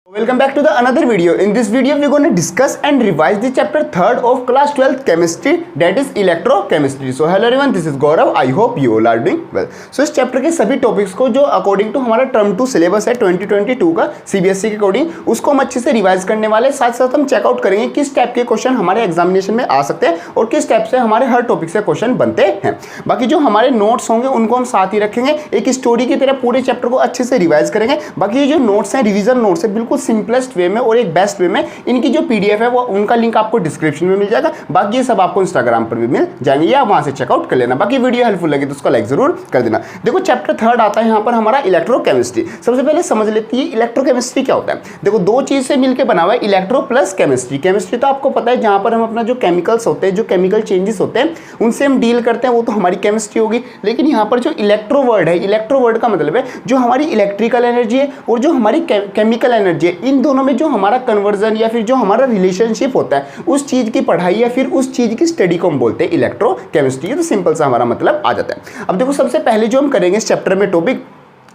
Welcome back to the another video. In this video we're going to discuss and revise the chapter 3rd of class 12th chemistry, that is electrochemistry. So hello everyone, this is Gaurav. I hope you all are doing well. So इस chapter के सभी topics को जो according to हमारा term 2 syllabus है 2022 का CBSE के according उसको हम अच्छे से रिवाइज करने वाले, साथ साथ हम चेकआउट करेंगे किस टाइप के क्वेश्चन हमारे एग्जामिनेशन में आ सकते हैं और किस टाइप से हमारे हर टॉपिक से क्वेश्चन बनते हैं। बाकी जो हमारे नोट्स होंगे उनको हम साथ ही रखेंगे, एक स्टोरी की तरह पूरे चैप्टर को अच्छे से रिवाइज करेंगे। बाकी ये जो नोट्स हैं रिवीजन नोट्स है बिल्कुल सिंपलेस्ट वे में और एक बेस्ट वे में, इनकी जो पीडीएफ है वो उनका लिंक आपको डिस्क्रिप्शन में मिल जाएगा। बाकी ये सब आपको इंस्टाग्राम पर भी मिल जाएंगे या वहां से चेकआउट कर लेना। बाकी वीडियो हेल्पफुल लगे तो उसको लाइक जरूर कर देना। देखो चैप्टर 3rd आता है यहाँ पर हमारा इलेक्ट्रोकेमिस्ट्री। सबसे पहले समझ लेते हैं इलेक्ट्रोकेमिस्ट्री क्या होता है। देखो दो चीज से मिलकर बना हुआ है इलेक्ट्रो प्लस केमिस्ट्री। केमिस्ट्री तो आपको पता है जहां पर हम अपना जो केमिकल्स होते हैं, जो केमिकल चेंजेस होते हैं उनसे हम डील करते हैं, वो तो हमारी केमिस्ट्री होगी। लेकिन यहाँ पर जो इलेक्ट्रो वर्ड है, इलेक्ट्रो वर्ड का मतलब है जो हमारी इलेक्ट्रिकल एनर्जी है और जो हमारी केमिकल एनर्जी है, इन दोनों में जो हमारा कन्वर्जन या फिर जो हमारा रिलेशनशिप होता है उस चीज की पढ़ाई या फिर उस चीज की स्टडी को हम बोलते हैं इलेक्ट्रोकेमिस्ट्री। तो सिंपल सा हमारा मतलब आ जाता है। अब देखो सबसे पहले जो हम करेंगे इस चैप्टर में टॉपिक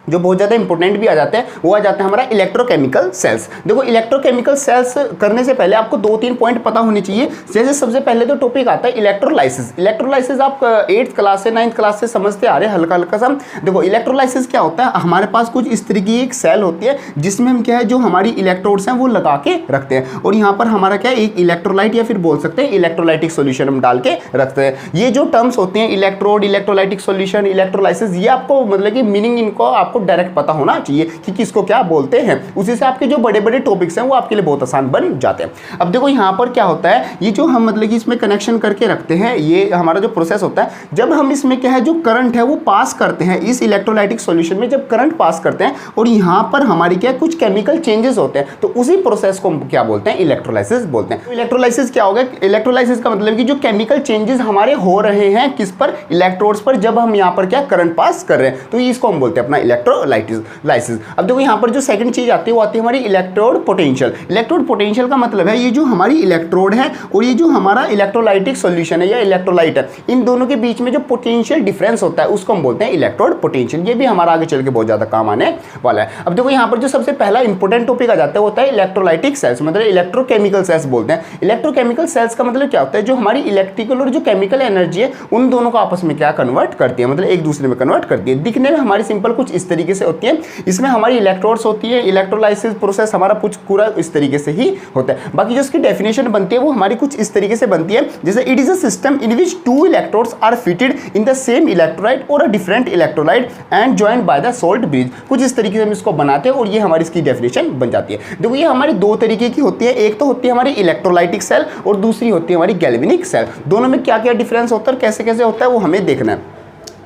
जो बहुत ज़्यादा इंपॉर्टेंट भी आ जाते हैं, वो आ जाते हैं हमारा इलेक्ट्रोकेमिकल सेल्स। देखो इलेक्ट्रोकेमिकल सेल्स करने से पहले आपको 2-3 पॉइंट पता होने चाहिए। जैसे सबसे पहले तो टॉपिक आता है इलेक्ट्रोलाइसिस। इलेक्ट्रोलाइसिस आप 8th क्लास से 9th क्लास से समझते आ रहे हैं हल्का हल्का सा। देखो इलेक्ट्रोलाइसिस क्या होता है, हमारे पास कुछ इस तरीके की एक सेल होती है जिसमें हम क्या है जो हमारी इलेक्ट्रोड्स हैं वो लगा के रखते हैं और यहाँ पर हमारा क्या है एक इलेक्ट्रोलाइट या फिर बोल सकते हैं इलेक्ट्रोलाइटिक सोल्यूशन हम डाल के रखते हैं। ये जो टर्म्स होते हैं इलेक्ट्रोड, इलेक्ट्रोलाइटिक सोल्यूशन, इलेक्ट्रोलाइसिस, ये आपको मतलब कि मीनिंग इनको आपको डायरेक्ट पता होना चाहिए कि किसको क्या बोलते हैं। उसी से आपके जो बड़े बड़े टॉपिक्स हैं वो आपके लिए बहुत आसान बन जाते हैं। अब देखो यहाँ पर क्या होता है, ये जो हम मतलब कि इसमें कनेक्शन करके रखते हैं, ये हमारा जो प्रोसेस होता है जब हम इसमें क्या है जो करंट है वो पास करते हैं इस इलेक्ट्रोलाइटिक सॉल्यूशन में, जब करंट पास करते हैं और यहाँ पर हमारी क्या कुछ केमिकल चेंजेस होते हैं, तो उसी प्रोसेस को हम क्या बोलते हैं इलेक्ट्रोलाइसिस बोलते हैं। तो इलेक्ट्रोलाइसिस क्या होगा, इलेक्ट्रोलाइसिस का मतलब कि जो केमिकल चेंजेस हमारे हो रहे हैं किस पर, इलेक्ट्रोड्स पर, जब हम यहाँ पर क्या करंट पास कर रहे हैं, तो इसको हम बोलते हैं अपना इलेक्ट्रोलाइसिस। अब देखो यहाँ पर जो सेकंड चीज आती है वो आती है हमारी इलेक्ट्रोड पोटेंशियल। इलेक्ट्रोड पोटेंशियल का मतलब है ये जो हमारी इलेक्ट्रोड है और ये जो हमारा इलेक्ट्रोलाइटिक सॉल्यूशन है या इलेक्ट्रोलाइट है, इन दोनों के बीच में जो पोटेंशियल डिफरेंस होता है उसको हम बोलते हैं इलेक्ट्रोड पोटेंशियल। ये भी हमारा आगे चल के बहुत ज्यादा काम आने वाला है। अब देखो यहाँ पर जो सबसे पहला इंपॉर्टेंट टॉपिक आ जाता है वो होता है इलेक्ट्रोलाइटिक सेल्स, मतलब इलेक्ट्रोकेमिकल सेल्स बोलते हैं। इलेक्ट्रोकेमिकल सेल्स का मतलब क्या होता है, जो हमारी इलेक्ट्रिकल और जो केमिकल एनर्जी है उन दोनों को आपस में क्या कन्वर्ट करती है, मतलब एक दूसरे में कन्वर्ट करती है। दिखने में हमारी सिंपल कुछ इस तरीके से होती है, इसमें हमारी इलेक्ट्रोड्स होती है, इलेक्ट्रोलाइसिस प्रोसेस हमारा कुछ पूरा इस तरीके से ही होता है। बाकी जो इसकी डेफिनेशन बनती है वो हमारी कुछ इस तरीके से बनती है, जैसे it is a system in which 2 electrodes are fitted in the same electrolyte और a different electrolyte and joined by the salt bridge. कुछ इस तरीके से हम इसको बनाते हैं और ये हमारी इसकी डेफिनेशन बन जाती है। देखो ये हमारी 2 तरीके की होती है, एक तो होती है हमारी इलेक्ट्रोलाइटिक सेल और दूसरी होती है हमारी गैल्वेनिक सेल। दोनों में क्या क्या डिफरेंस होता है, कैसे कैसे होता है वो हमें देखना है।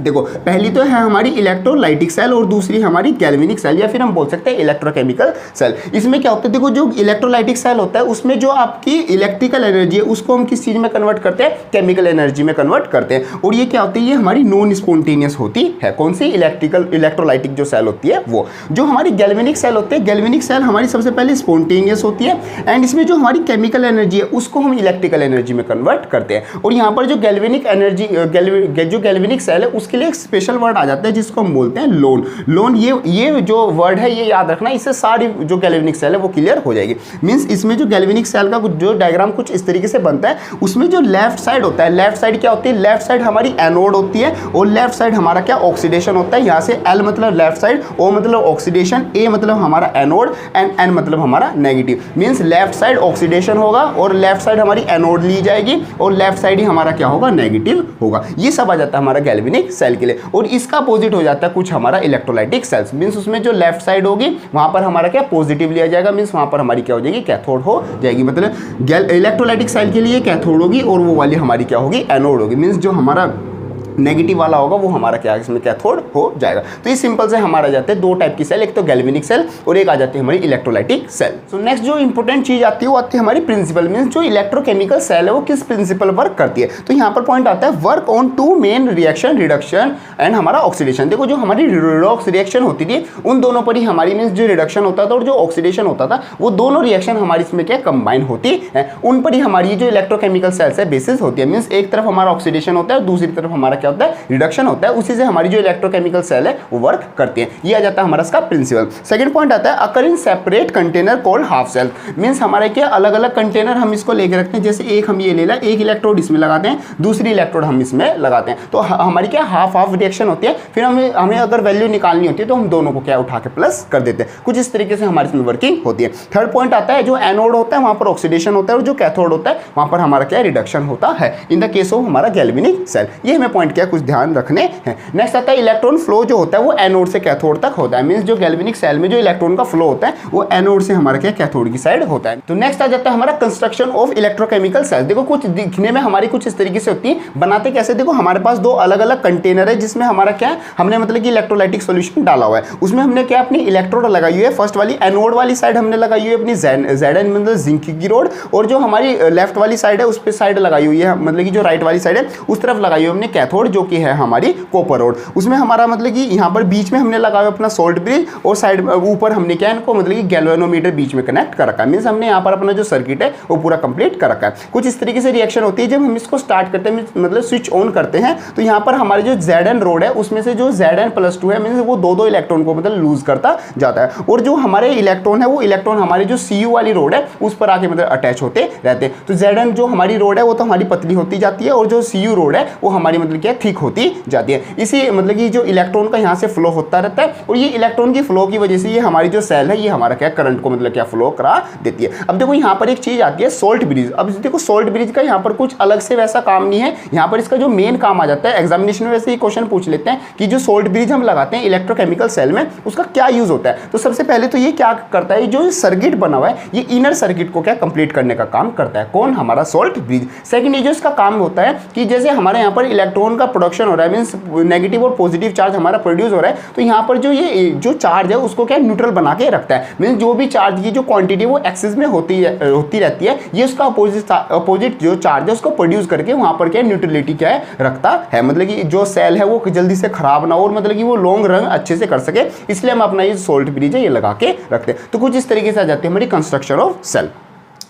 देखो पहली तो है हमारी इलेक्ट्रोलाइटिक सेल और दूसरी हमारी गैल्वेनिक सेल या फिर हम बोल सकते हैं इलेक्ट्रोकेमिकल सेल। इसमें क्या होता है, देखो जो इलेक्ट्रोलाइटिक सेल होता है उसमें जो आपकी इलेक्ट्रिकल एनर्जी है उसको हम किस चीज में कन्वर्ट करते हैं, केमिकल एनर्जी में कन्वर्ट करते हैं। और ये क्या होती है, ये हमारी नॉन स्पॉन्टेनियस होती है। कौन सी, इलेक्ट्रोलाइटिक जो सेल होती है वो। जो हमारी गैल्वेनिक सेल होती है, गैल्वेनिक सेल हमारी सबसे पहले स्पॉन्टेनियस होती है एंड इसमें जो हमारी केमिकल एनर्जी है उसको हम इलेक्ट्रिकल एनर्जी में कन्वर्ट करते हैं। और यहाँ पर जो गैल्वेनिक एनर्जी जो गैल्वेनिक सेल है उसके लिए एक स्पेशल वर्ड आ जाता है जिसको हम बोलते हैं लोन। लोन ये जो वर्ड है ये याद रखना, इससे सारी जो गैल्वेनिक सेल है वो क्लियर हो जाएगी। मींस इसमें जो गैल्वेनिक सेल का जो डायग्राम कुछ इस तरीके से बनता है, उसमें जो लेफ्ट साइड होता है, लेफ्ट साइड क्या होती है, लेफ्ट साइड हमारी एनोड होती है और लेफ्ट साइड हमारा क्या ऑक्सीडेशन होता है। यहाँ से L मतलब लेफ्ट साइड, O मतलब ऑक्सीडेशन, A मतलब हमारा एनोड एंड N मतलब हमारा negative. Means left side oxidation होगा और लेफ्ट साइड हमारी एनोड ली जाएगी और लेफ्ट साइड ही हमारा क्या होगा, नेगेटिव होगा। ये सब आ जाता है हमारा गैल्वेनिक सेल के लिए। और इसका अपोजिट हो जाता है कुछ हमारा इलेक्ट्रोलाइटिक सेल्स। मींस उसमें जो लेफ्ट साइड होगी वहां पर हमारा क्या पॉजिटिव लिया जाएगा, मींस वहां पर हमारी क्या हो जाएगी, कैथोड हो जाएगी। मतलब इलेक्ट्रोलाइटिक सेल के लिए कैथोड होगी और वो वाली हमारी क्या होगी, एनोड होगी। मींस जो हमारा नेगेटिव वाला होगा वो हमारा क्या इसमें कैथोड हो जाएगा। तो ये सिंपल से हमारा जाते हैं 2 टाइप की सेल, एक तो गैल्वेनिक सेल और एक आ जाती है हमारी इलेक्ट्रोलाइटिक सेल। सो नेक्स्ट जो इंपॉर्टेंट चीज आती है वो आती है हमारी प्रिंसिपल। मींस जो इलेक्ट्रोकेमिकल सेल है वो किस प्रिंसिपल वर्क करती है। तो यहाँ पर पॉइंट आता है work on 2 main reaction, reduction and हमारा ऑक्सीडेशन। देखो जो हमारी रिडॉक्स रिएक्शन होती थी उन दोनों पर ही हमारी मींस जो रिडक्शन होता था और जो ऑक्सीडेशन होता था वो दोनों रिएक्शन हमारी इसमें क्या कंबाइन होती है, उन पर ही हमारी जो इलेक्ट्रोकेमिकल सेल्स है बेसिस होती है। मींस एक तरफ हमारा ऑक्सीडेशन होता है और दूसरी तरफ हमारा क्या क्या होता है, रिडक्शन होता है, उसी से हमारी जो इलेक्ट्रोकेमिकल सेल है वो वर्क करती है। ये आ जाता है हमारा इसका प्रिंसिपल। सेकंड पॉइंट आता है occur in separate container called half cell. Means हमारे क्या अलग अलग कंटेनर हम इसको लेके रखते हैं, जैसे एक हम ये ले लें, एक इलेक्ट्रोड इसमें लगाते हैं, दूसरी इलेक्ट्रोड हम इसमें लगाते हैं, तो हमारी क्या हाफ हाफ रिएक्शन होती है। फिर हमें अगर वैल्यू निकालनी होती है तो हम दोनों को क्या उठा के प्लस कर देते हैं। कुछ इस तरीके से हमारी इसमें वर्किंग होती है। थर्ड पॉइंट आता है जो एनोड होता है वहां पर ऑक्सीडेशन होता है और जो कैथोड होता है वहां पर हमारा क्या रिडक्शन होता है इन द केस ऑफ हमारा गैल्वेनिक सेल। ये हमें पॉइंट क्या कुछ ध्यान रखने हैं। नेक्स्ट आता है इलेक्ट्रॉन फ्लो जो होता है वो एनोड से कैथोड तक होता है। मींस जो गैल्वेनिक सेल में जो इलेक्ट्रॉन का फ्लो होता है वो एनोड से हमारा क्या कैथोड की साइड होता है। तो नेक्स्ट आ जाता है हमारा कंस्ट्रक्शन ऑफ इलेक्ट्रोकेमिकल सेल। देखो कुछ दिखने में हमारी कुछ इस तरीके से होती है, बनाते कैसे, देखो हमारे पास दो अलग अलग कंटेनर है जिसमें हमारा क्या है, हमने मतलब कि इलेक्ट्रोलाइटिक सॉल्यूशन डाला हुआ है, उसमें हमने क्या अपनी इलेक्ट्रोड लगाई हुई है। फर्स्ट वाली एनोड वाली साइड हमने लगाई हुई है अपनी Zn मतलब जिंक की रोड, और जो हमारी लेफ्ट वाली साइड है उस पर साइड लगाई हुई है, मतलब कि जो राइट वाली साइड है उस तरफ लगाई हुई हमने कैथोड जो कि है हमारी कॉपर रोड। उसमें हमारा मतलब कि यहाँ पर बीच में हमने लगाया अपना सोल्ट ब्रिज और साइड ऊपर हमने क्या इनको मतलब कि गैल्वेनोमीटर बीच में कनेक्ट कर रखा है। मींस हमने यहाँ पर अपना जो सर्किट है वो पूरा कंप्लीट कर रखा है। कुछ इस तरीके से रिएक्शन होती है जब हम इसको स्टार्ट करते हैं, मतलब स्विच ऑन करते हैं, तो यहाँ पर हमारी जो Zn रोड है उसमें से जो Zn+2 है मींस वो दो इलेक्ट्रॉन को मतलब लूज करता जाता है, और जो हमारे इलेक्ट्रॉन है वो इलेक्ट्रॉन हमारी जो Cu वाली रोड है उस पर आके मतलब अटैच होते रहते हैं। तो Zn जो हमारी रोड है वो तो हमारी पतली होती जाती है और जो Cu रोड है वो हमारी मतलब क्या थिक होती जाती है। इसी मतलब कि जो इलेक्ट्रॉन का यहाँ से फ्लो होता रहता है और ये इलेक्ट्रॉन की फ्लो की वजह से ये हमारी जो सेल है ये हमारा क्या करंट को मतलब क्या फ्लो करा देती है। अब देखो यहाँ पर एक चीज आती है सोल्ट ब्रिज। अब देखो सोल्ट ब्रिज का यहाँ पर कुछ अलग से वैसा काम नहीं है, यहाँ पर इसका जो मेन काम आ जाता है, एग्जामिनेशन में वैसे ही क्वेश्चन पूछ लेते हैं कि जो सोल्ट ब्रिज हम लगाते हैं इलेक्ट्रोकेमिकल सेल में उसका क्या यूज होता है। तो सबसे पहले तो ये क्या करता है, जो सर्किट बना हुआ है ये इनर सर्किट को क्या कंप्लीट करने का काम करता है, कौन, हमारा सोल्ट ब्रिज। सेकंड ये जो इसका काम होता है कि जैसे हमारे यहाँ पर इलेक्ट्रॉन का प्रोडक्शन हो रहा है, मींस नेगेटिव और पॉजिटिव चार्ज हमारा प्रोड्यूस हो रहा है, तो यहाँ पर जो ये जो चार्ज है उसको क्या न्यूट्रल बना के रखता है। मींस जो भी चार्ज की जो क्वांटिटी वो एक्सिस में होती रहती है, ये उसका अपोजिट जो चार्ज है उसको प्रोड्यूस करके वहां पर क्या न्यूट्रलिटी क्या है रखता है, मतलब कि जो सेल है वो जल्दी से खराब ना हो और मतलब कि वो लॉन्ग रन अच्छे से कर सके, इसलिए हम अपना ये सोल्ट ब्रिज है ये लगा के रखते हैं। तो कुछ इस तरीके से आ जाती है हमारी कंस्ट्रक्शन ऑफ सेल।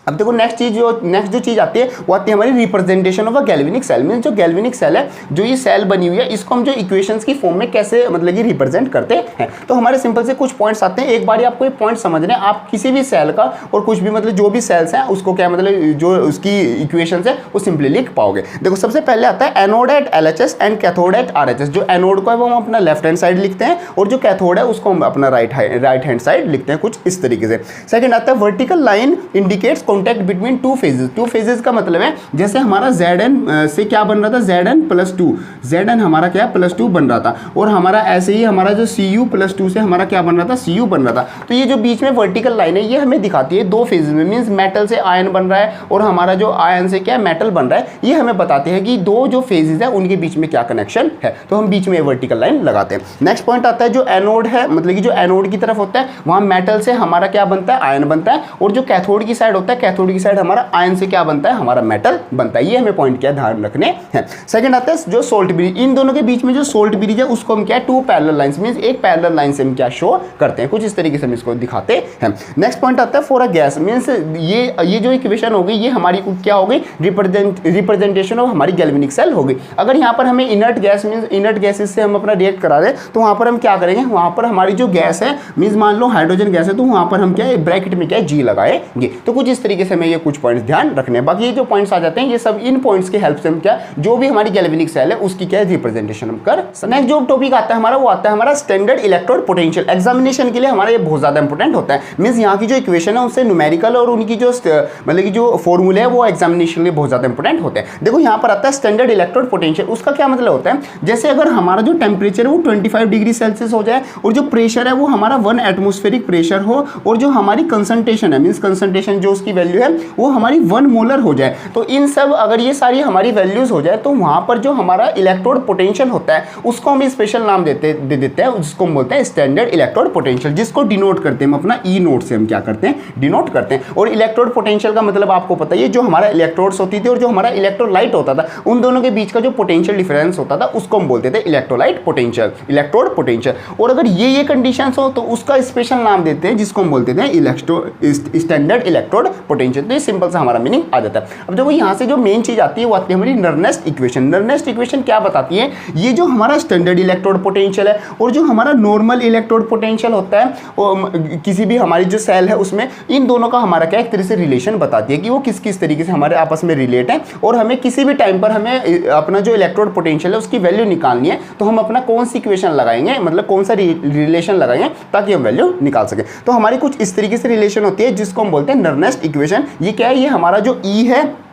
अब देखो नेक्स्ट जो चीज आती है वो आती है हमारी representation of a galvanic cell. Means जो गैल्वेनिक सेल है, जो ये सेल बनी हुई है, इसको हम जो इक्वेशंस की फॉर्म में कैसे मतलब कि रिप्रेजेंट करते हैं। तो हमारे सिंपल से कुछ पॉइंट्स आते हैं, एक बार आपको ये पॉइंट समझने, आप किसी भी सेल का और कुछ भी मतलब जो भी सेल्स हैं उसको क्या मतलब जो उसकी इक्वेशंस है वो सिंपली लिख पाओगे। देखो सबसे पहले आता है anode at LHS and cathode at RHS। जो एनोड को है वो हम अपना लेफ्ट हैंड साइड लिखते हैं और जो कैथोड है उसको हम अपना राइट हैंड साइड लिखते हैं, कुछ इस तरीके से। सेकंड आता है vertical line indicates contact between two phases. Two phases का मतलब है जैसे हमारा Zn से क्या बन रहा था, Zn+2, Zn हमारा क्या +2 बन रहा था, और हमारा ऐसे ही हमारा जो Cu+2 से हमारा क्या बन रहा था, Cu बन रहा था। तो ये जो बीच में वर्टिकल लाइन है ये हमें दिखाती है दो फेजेस में, मींस मेटल से आयन बन रहा है और हमारा जो आयन से क्या मेटल बन रहा है, ये हमें बताते हैं कि दो जो फेजेस है उनके बीच में क्या कनेक्शन है, तो हम बीच में वर्टिकल लाइन लगाते हैं। नेक्स्ट पॉइंट आता है जो एनोड है, मतलब कि जो एनोड की तरफ होता है वहां मेटल से हमारा क्या बनता है, आयन बनता है, और जो कैथोड की साइड होता है, कैथोड की साइड हमारा आयन से क्या बनता है, हमारा मेटल बनता है। ये हमें पॉइंट क्या ध्यान रखने हैं। सेकंड आता है जो सोल्ट ब्रिज, इन दोनों के बीच में जो सोल्ट ब्रिज है उसको हम क्या टू पैरेलल लाइंस, मींस एक पैरेलल लाइन से हम क्या शो करते हैं, कुछ इस तरीके से हम इसको दिखाते हैं। नेक्स्ट पॉइंट आता है फॉर अ गैस, मींस ये जो इक्वेशन हो गई ये हमारी क्या हो गई, रिप्रेजेंटेशन ऑफ हमारी गैल्वेनिक सेल हो गई। अगर यहाँ पर हमें inert gas means inert gases से हम अपना रिएक्ट करा रहे तो वहां पर हम क्या करेंगे, वहां पर हमारी जो गैस है मींस मान लो हाइड्रोजन गैस है तो वहां पर हम क्या ब्रैकेट में क्या G लगाएंगे। तो कुछ इस तरीके से हमें ये कुछ पॉइंट्स ध्यान रखने हैं। बाकी ये जो पॉइंट्स आ जाते हैं ये सब इन पॉइंट्स के हेल्प से हम क्या जो भी हमारी गैल्वेनिक सेल है उसकी क्या रिप्रेजेंटेशन हम कर। नेक्स्ट जो टॉपिक आता है हमारा वो आता है हमारा स्टैंडर्ड इलेक्ट्रोड पोटेंशियल। एग्जामिनेशन के लिए हमारा ये बहुत ज्यादा इंपॉर्टेंट होता है, मींस यहाँ की जो इक्वेशन है उससे न्यूमेरिकल और उनकी जो मतलब की जो फॉर्मूले है वो एग्जामिनेशन के लिए बहुत ज्यादा इंपॉर्टेंट होते हैं। देखो यहाँ पर आता है स्टैंडर्ड इलेक्ट्रोड पोटेंशियल। उसका क्या मतलब होता है, जैसे अगर हमारा जो टेम्परेचर है वो 25 डिग्री सेल्सियस हो जाए और जो प्रेशर है वो हमारा 1 एटमॉस्फेरिक प्रेशर हो और जो हमारी कंसंट्रेशन है मींस कंसंट्रेशन जो उसकी वैल्यू है वो हमारी 1 मोलर हो जाए, तो इन सब अगर ये सारी हमारी वैल्यूज हो जाए तो वहां पर जो हमारा इलेक्ट्रोड पोटेंशियल होता है उसको हम स्पेशल नाम दे देते हैं, जिसको हम बोलते हैं स्टैंडर्ड इलेक्ट्रोड पोटेंशियल, जिसको डिनोट करते हैं हम अपना ई नोट से हम क्या करते हैं डिनोट करते हैं। और इलेक्ट्रोड पोटेंशियल का मतलब आपको पता है जो हमारा इलेक्ट्रोड्स होती थी और जो हमारा इलेक्ट्रोलाइट होता था उन दोनों के बीच का जो पोटेंशियल डिफरेंस होता था उसको हम बोलते थे इलेक्ट्रोलाइट पोटेंशियल, इलेक्ट्रोड पोटेंशियल। और अगर ये कंडीशंस हो तो उसका स्पेशल नाम देते हैं जिसको हम बोलते थे स्टैंडर्ड इलेक्ट्रोड पोटेंशियल। तो ये सिंपल सा हमारा मीनिंग आ जाता है। अब देखो यहाँ से जो मेन चीज आती है वो आती है हमारी नर्नेस्ट इक्वेशन। नर्नेस्ट इक्वेशन क्या बताती है, ये जो हमारा स्टैंडर्ड इलेक्ट्रोड पोटेंशियल है और जो हमारा नॉर्मल इलेक्ट्रोड पोटेंशियल होता है वो किसी भी हमारी जो सेल है उसमें, इन दोनों का हमारा क्या एक तरह से रिलेशन बताती है कि वो किस किस तरीके से हमारे आपस में रिलेट है। और हमें किसी भी टाइम पर हमें अपना जो इलेक्ट्रोड पोटेंशियल है उसकी वैल्यू निकालनी है, तो हम अपना कौन सी इक्वेशन लगाएंगे, मतलब कौन सा रिलेशन लगाएंगे ताकि हम वैल्यू निकाल सके। तो हमारी कुछ इस तरीके से रिलेशन होती है जिसको हम बोलते हैं नर्नेस्ट इक्वेशन। ये क्या है, ये हमारा जो ई है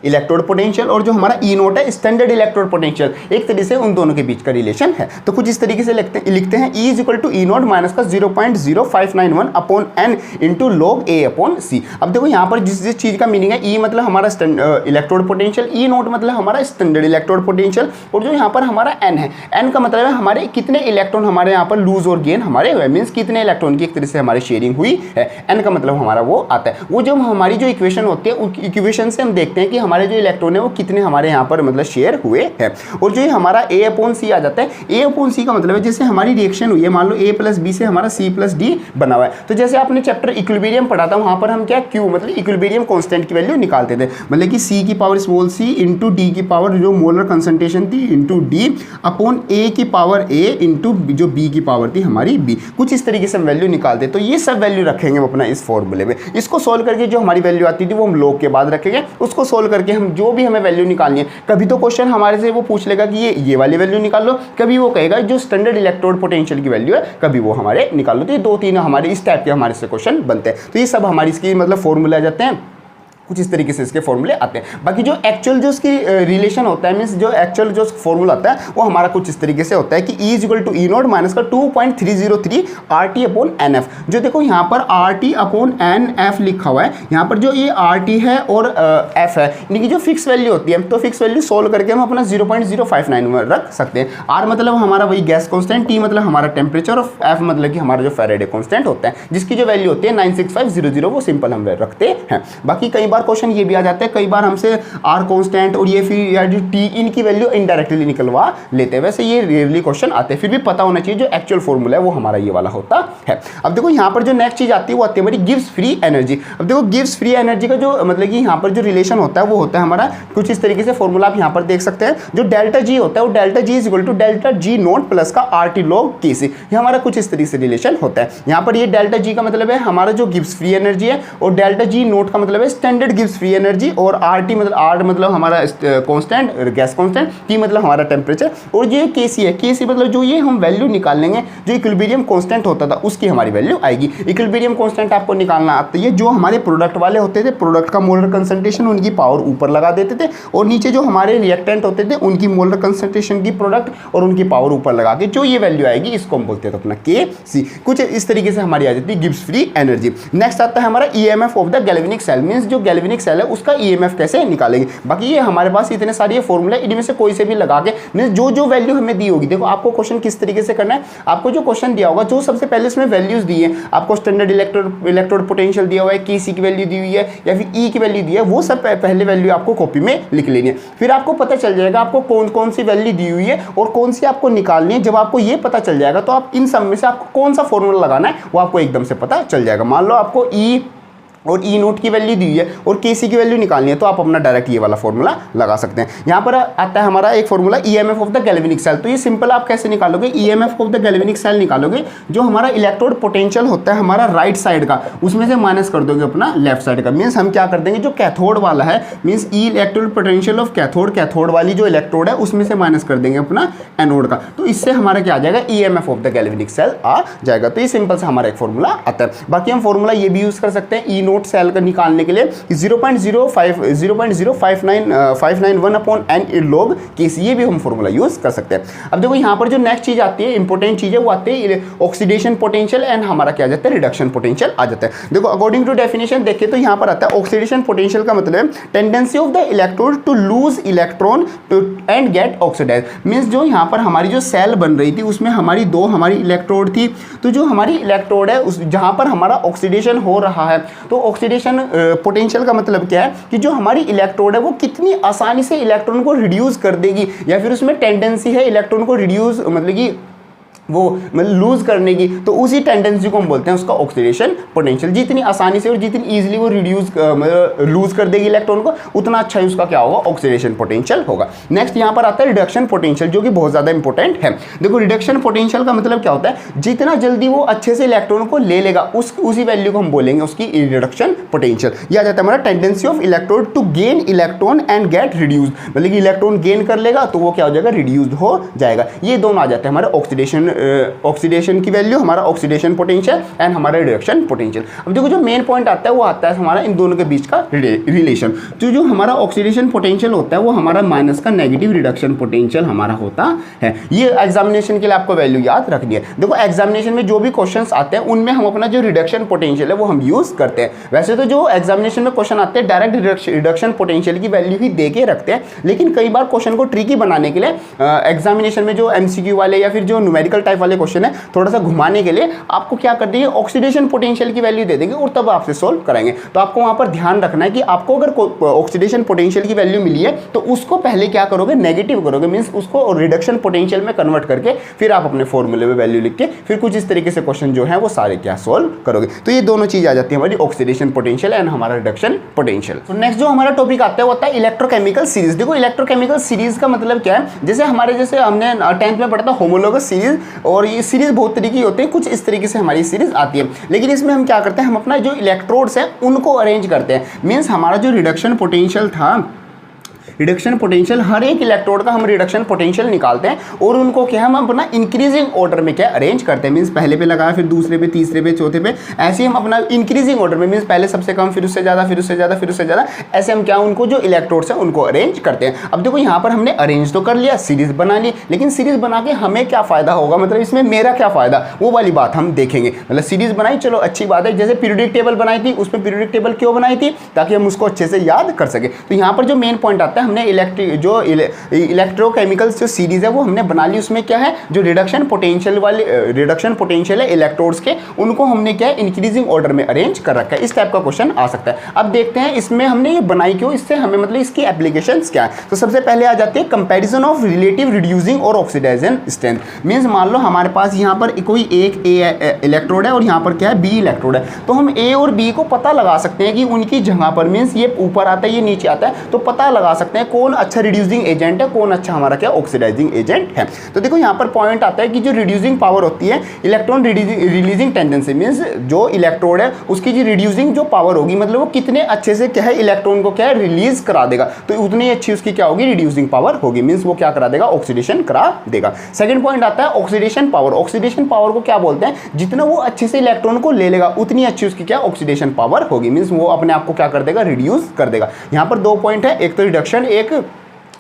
इलेक्ट्रोड पोटेंशियल और जो हमारा ई नोट है स्टैंडर्ड इलेक्ट्रोड पोटेंशियल, एक तरीके से उन दोनों के बीच का रिलेशन है। तो कुछ इस तरीके से लिखते हैं E is equal to E naught minus का 0.0591 upon n into log A upon C. अब देखो यहाँ पर जिस चीज का मीनिंग है, ई मतलब हमारा इलेक्ट्रोड पोटेंशियल, ई नोट मतलब हमारा स्टैंडर्ड इलेक्ट्रोड पोटेंशियल, और जो यहाँ पर हमारा एन है, एन का मतलब है हमारे कितने इलेक्ट्रॉन हमारे यहाँ पर लूज और गेन हमारे हुए, मीन्स कितने इलेक्ट्रॉन की एक तरह से हमारी शेयरिंग हुई है। एन का मतलब हमारा वो आता है, वो जो हमारी जो इक्वेशन होती है उस इक्वेशन से हम देखते हैं कि हमारे जो इलेक्ट्रॉन है वो कितने हमारे यहाँ पर मतलब शेयर हुए हैं। और जो हमारा ए अपॉन सी आ जाता है, ए अपॉन सी का मतलब है जैसे हमारी रिएक्शन हुई है, मान लो ए प्लस बी से हमारा सी प्लस डी बना हुआ है, तो जैसे आपने चैप्टर इक्विलिब्रियम पढ़ा था वहां पर हम क्या क्यू मतलब इक्विलिब्रियम कांस्टेंट की वैल्यू निकालते थे, मतलब कि सी की power small C into D की पावर जो मोलर कंसंट्रेशन थी इंटू डी अपॉन ए की पावर ए इंटू जो बी की पावर थी हमारी बी। कुछ इस तरीके से हम वैल्यू निकालते, तो ये सब वैल्यू रखेंगे हम अपना इस फॉर्मूले में। इसको सोल्व करके जो हमारी वैल्यू आती थी वो हम लॉग के बाद रखेंगे, उसको सोल्व करके हम जो भी हमें वैल्यू निकालनी है, कभी तो क्वेश्चन हमारे से वो पूछ लेगा कि ये वाली वैल्यू निकाल लो, कभी वो कहेगा जो स्टैंडर्ड इलेक्ट्रोड पोटेंशियल की वैल्यू है कभी वो हमारे निकाल लो। तो ये दो तीन हमारे इस टाइप के हमारे से क्वेश्चन बनते हैं। तो ये सब हमारी इसकी मतलब फॉर्मूले आ जाते हैं, कुछ इस तरीके से इसके फॉर्मूले आते हैं। बाकी जो एक्चुअल जो इसकी रिलेशन होता है, मींस जो एक्चुअल जो फॉर्मूला होता है वो हमारा कुछ इस तरीके से होता है कि E is equal to E naught minus का 2.303 RT अपॉन NF। जो देखो यहाँ पर RT अपॉन NF लिखा हुआ है, यहाँ पर जो ये RT है और F है, इनकी जो फिक्स वैल्यू होती है, तो फिक्स वैल्यू सोल्व करके हम अपना 0.059 रख सकते हैं। R मतलब हमारा वही गैस कॉन्स्टेंट, T मतलब हमारा टेम्परेचर और F मतलब कि हमारा जो फैराडे कॉन्स्टेंट होता है जिसकी जो वैल्यू होती है 96500, वो सिंपल हम रखते हैं। बाकी कई बार क्वेश्चन ये भी आ जाते हैं, कई बार हमसे आर कांस्टेंट और ये फिर या जो टी इनकी वैल्यू इनडायरेक्टली निकलवा लेते हैं। वैसे ये रेयरली क्वेश्चन आते हैं, फिर भी पता होना चाहिए जो एक्चुअल फॉर्मूला है वो हमारा ये वाला होता है। अब देखो यहाँ पर जो नेक्स्ट चीज आती है वो आती है हमारी गिव्स फ्री एनर्जी। अब देखो गिव्स फ्री एनर्जी का जो मतलब कि यहाँ पर जो रिलेशन होता है वो होता है हमारा कुछ इस तरीके से फॉर्मूला आप यहाँ पर देख सकते हैं। जो डेल्टा जी होता है वो delta G is equal to delta G naught plus का RT log KC, ये हमारा कुछ इस तरीके से रिलेशन होता है। यहाँ पर ये डेल्टा जी का मतलब है हमारा जो गिव्स फ्री एनर्जी है, और डेल्टा जी नोट का मतलब है स्टैंडर्ड गिव्स फ्री एनर्जी, और RT मतलब R मतलब हमारा कांस्टेंट गैस कांस्टेंट, T मतलब हमारा टेम्परेचर, और ये KC है, KC मतलब जो ये हम वैल्यू निकालेंगे जो इक्विलिब्रियम कांस्टेंट होता था उसकी हमारी वैल्यू आएगी। इक्विलिब्रियम कांस्टेंट आपको निकालना आता है, जो हमारे प्रोडक्ट वाले होते थे, प्रोडक्ट का मोलर कंसंट्रेशन उनकी पावर ऊपर लगा देते थे, और नीचे जो हमारे रिएक्टेंट होते थे उनकी मोलर कंसंट्रेशन की प्रोडक्ट और उनकी पावर ऊपर लगा के जो ये वैल्यू आएगी इसको हम बोलते हैं तो अपना KC। कुछ इस तरीके से हमारी आ जाती है गिब्स फ्री एनर्जी। नेक्स्ट आता है हमारा EMF of the galvanic cell, means जो गैल्वेनिक सेल है उसका EMF कैसे निकालेंगे। बाकी ये हमारे पास इतने सारे फॉर्मूले, इनमें से कोई से भी लगा के मींस जो जो वैल्यू हमें दी होगी, देखो आपको क्वेश्चन किस तरीके से करना है, आपको जो क्वेश्चन दिया होगा जो सबसे पहले इसमें वैल्यूज दी है, आपको स्टैंडर्ड इलेक्ट्रोड पोटेंशियल दिया हुआ है, KC की वैल्यू दी हुई है या फिर E की वैल्यू दी है, वो सब पहले वैल्यू आपको कॉपी में लिख लेनी है। फिर आपको पता चल जाएगा आपको कौन कौन सी वैल्यू दी हुई है और कौन सी आपको निकालनी है। जब आपको ये पता चल जाएगा तो आप इन सब में से आपको कौन सा फॉर्मूला लगाना है वो आपको एकदम से पता चल जाएगा। मान लो आपको E और E नोट की वैल्यू दी हुई है और KC की वैल्यू निकालनी है, तो आप अपना डायरेक्ट ये वाला फॉर्मूला लगा सकते हैं। यहाँ पर आता है हमारा एक formula EMF of the galvanic cell. तो ये सिंपल आप कैसे निकालोगे, EMF of the galvanic cell निकालोगे, जो हमारा इलेक्ट्रोड पोटेंशियल होता है हमारा राइट साइड का, उसमें से माइनस कर दोगे अपना लेफ्ट साइड का। मीन्स हम क्या कर देंगे, जो कैथोड वाला है means E electrode potential of cathode, cathode वाली जो इलेक्ट्रोड है उसमें से माइनस कर देंगे अपना एनोड का, तो इससे हमारा क्या आ जाएगा, EMF of the galvanic cell आ जाएगा। तो ये सिंपल सा हमारा एक फॉर्मूला आता है। बाकी हम फॉर्मूला ये भी यूज कर सकते हैं E नोट सेल का निकाल के लिए 0.0591 अपॉन n log KC, ये भी हम फॉर्मूला यूज कर सकते हैं। अब देखो यहाँ पर जो नेक्स्ट चीज आती है, इंपॉर्टेंट चीज है, वो आती है ऑक्सीडेशन पोटेंशियल एंड हमारा क्या आ जाता है, रिडक्शन पोटेंशियल आ जाता है। देखो अकॉर्डिंग टू डेफिनेशन देखें तो यहाँ पर आता है ऑक्सीडेशन पोटेंशियल का मतलब tendency of the electrode to lose electron and get oxidise. Means जो यहाँ पर हमारी जो सेल बन रही थी उसमें हमारी दो हमारी इलेक्ट्रोड थी, तो जो हमारी इलेक्ट्रोड है उस जहाँ पर हमारा ऑक्सीडेशन हो रहा है, तो ऑक्सीडेशन पोटेंशियल का मतलब क्या है कि जो हमारी इलेक्ट्रोड है वो कितनी आसानी से इलेक्ट्रॉन को रिड्यूस कर देगी, या फिर उसमें टेंडेंसी है इलेक्ट्रॉन को रिड्यूस मतलब कि वो मतलब लूज करने की, तो उसी टेंडेंसी को हम बोलते हैं उसका ऑक्सीडेशन पोटेंशियल। जितनी आसानी से और जितनी इजीली वो रिड्यूस मतलब लूज कर देगी इलेक्ट्रॉन को, उतना अच्छा ही उसका क्या होगा, ऑक्सीडेशन पोटेंशियल होगा। नेक्स्ट यहाँ पर आता है रिडक्शन पोटेंशियल, जो कि बहुत ज़्यादा इंपॉर्टेंट है। देखो रिडक्शन पोटेंशियल का मतलब क्या होता है, जितना जल्दी वो अच्छे से इलेक्ट्रॉन को ले लेगा उसी वैल्यू को हम बोलेंगे उसकी रिडक्शन पोटेंशियल। यह आ जाता है हमारा tendency of electrode to gain electron and get reduce, मतलब कि इलेक्ट्रॉन गेन कर लेगा तो वो क्या हो जाएगा, रिड्यूस्ड हो जाएगा। ये दोनों आ जाते हैं हमारे ऑक्सीडेशन की वैल्यू, हमारा ऑक्सीडेशन पोटेंशियल एंड हमारा रिडक्शन पोटेंशियल। अब देखो जो मेन पॉइंट आता है वो आता है हमारा इन दोनों के बीच का रिलेशन। तो जो हमारा ऑक्सीडेशन पोटेंशियल होता है वो हमारा माइनस का नेगेटिव रिडक्शन पोटेंशियल हमारा होता है। ये एग्जामिनेशन के लिए आपको वैल्यू याद रखनी है। देखो एग्जामिनेशन में जो भी क्वेश्चंस आते हैं उनमें हम अपना जो रिडक्शन पोटेंशियल है वो हम यूज करते हैं। वैसे तो जो एग्जामिनेशन में क्वेश्चन आते हैं डायरेक्ट रिडक्शन पोटेंशियल की वैल्यू ही दे के रखते हैं, लेकिन कई बार क्वेश्चन को ट्रिकी बनाने के लिए एग्जामिनेशन में जो एमसीक्यू वाले या फिर जो न्यूमेरिकल टाइप वाले क्वेश्चन है, थोड़ा सा घुमाने के लिए आपको क्या कर देंगे, ऑक्सीडेशन पोटेंशियल की वैल्यू दे देंगे और तब आपसे सोल्व कराएंगे। तो आपको वहां पर ध्यान रखना है कि आपको अगर ऑक्सीडेशन पोटेंशियल की वैल्यू मिली है तो उसको पहले क्या करोगे, नेगेटिव करोगे, मींस उसको रिडक्शन पोटेंशियल में कन्वर्ट करके फिर आप अपने फॉर्मूले में वैल्यू लिख के फिर कुछ इस तरीके से क्वेश्चन जो है वो सारे क्या सोल्व करोगे। तो ये दोनों चीज आ जाती है हमारी ऑक्सीडेशन पोटेंशियल एंड हमारा रिडक्शन पोटेंशियल। तो नेक्स्ट जो हमारा टॉपिक आता है वो होता है इलेक्ट्रोकेमिकल सीरीज। देखो इलेक्ट्रोकेमिकल सीरीज का मतलब क्या है, जैसे हमने 10th में पढ़ा था होमोलोगस सीरीज, और ये सीरीज बहुत तरीके की होते हैं, कुछ इस तरीके से हमारी सीरीज आती है। लेकिन इसमें हम क्या करते हैं, हम अपना जो इलेक्ट्रोड्स हैं उनको अरेंज करते हैं। मींस हमारा जो रिडक्शन पोटेंशियल था, रिडक्शन पोटेंशियल, हर एक इलेक्ट्रोड का हम रिडक्शन पोटेंशियल निकालते हैं और उनको क्या हम अपना इंक्रीजिंग ऑर्डर में क्या अरेंज करते हैं। मींस पहले पे लगाया, फिर दूसरे पे, तीसरे पे, चौथे पे, ऐसे ही हम अपना इंक्रीजिंग ऑर्डर में, मींस पहले सबसे कम, फिर उससे ज़्यादा, फिर उससे ज़्यादा, फिर उससे ज़्यादा, ऐसे हम क्या उनको जो इलेक्ट्रोड्स हैं उनको अरेंज करते हैं। अब देखो यहाँ पर हमने अरेंज तो कर लिया, सीरीज बना ली, लेकिन सीरीज बना के हमें क्या फ़ायदा होगा, मतलब इसमें मेरा क्या फ़ायदा, वो वाली बात हम देखेंगे। मतलब सीरीज बनाई, चलो अच्छी बात है, जैसे पीरियोडिक टेबल बनाई थी, उसमें पीरियोडिक टेबल क्यों बनाई थी, ताकि हम उसको अच्छे से याद कर सके। तो यहाँ पर जो मेन पॉइंट आता है, हमने जो इलेक्ट्रोकेमिकल्स जो सीरीज है वो हमने बना ली, उसमें क्या है, जो रिडक्शन पोटेंशियल है इलेक्ट्रोड्स के, उनको हमने क्या है इंक्रीजिंग ऑर्डर में अरेंज कर रखा है। इस टाइप का क्वेश्चन आ सकता है। अब देखते हैं इसमें हमने ये बनाई क्यों, इससे हमें मतलब इसकी एप्लीकेशंस क्या है। तो सबसे पहले आ जाती है कंपैरिजन ऑफ रिलेटिव रिड्यूसिंग और ऑक्सीडाइजेशन स्ट्रेंथ। मींस मान लो हमारे पास यहाँ पर कोई एक ए इलेक्ट्रोड है और यहाँ पर क्या है, बी इलेक्ट्रोड है, तो हम ए और बी को पता लगा सकते हैं कि उनकी जगह पर, मींस ये ऊपर आता है, ये नीचे आता है, तो पता लगा सकते हैं कौन अच्छा रिड्यूसिंग एजेंट है, कौन अच्छा हमारा क्या ऑक्सीडाइजिंग एजेंट है। तो देखो यहाँ पर पॉइंट आता है कि जो रिड्यूसिंग पावर होती है, इलेक्ट्रॉन रिलीजिंग टेंडेंसी, मींस जो इलेक्ट्रोड है उसकी जो रिड्यूसिंग जो पावर होगी, मतलब वो कितने अच्छे से क्या है इलेक्ट्रॉन को क्या है रिलीज करा देगा, तो उतनी अच्छी उसकी क्या होगी, रिड्यूसिंग पावर होगी, मींस वो क्या करा देगा, ऑक्सीडेशन करा देगा। सेकंड पॉइंट आता है ऑक्सीडेशन पावर। ऑक्सीडेशन पावर को क्या बोलते हैं, जितना वो अच्छे से इलेक्ट्रॉन को ले लेगा उतनी अच्छी उसकी क्या ऑक्सीडेशन पावर होगी, मींस वो अपने आप को क्या कर देगा, रिड्यूस कर देगा। यहाँ पर दो पॉइंट है, एक तो रिडक्शन, एक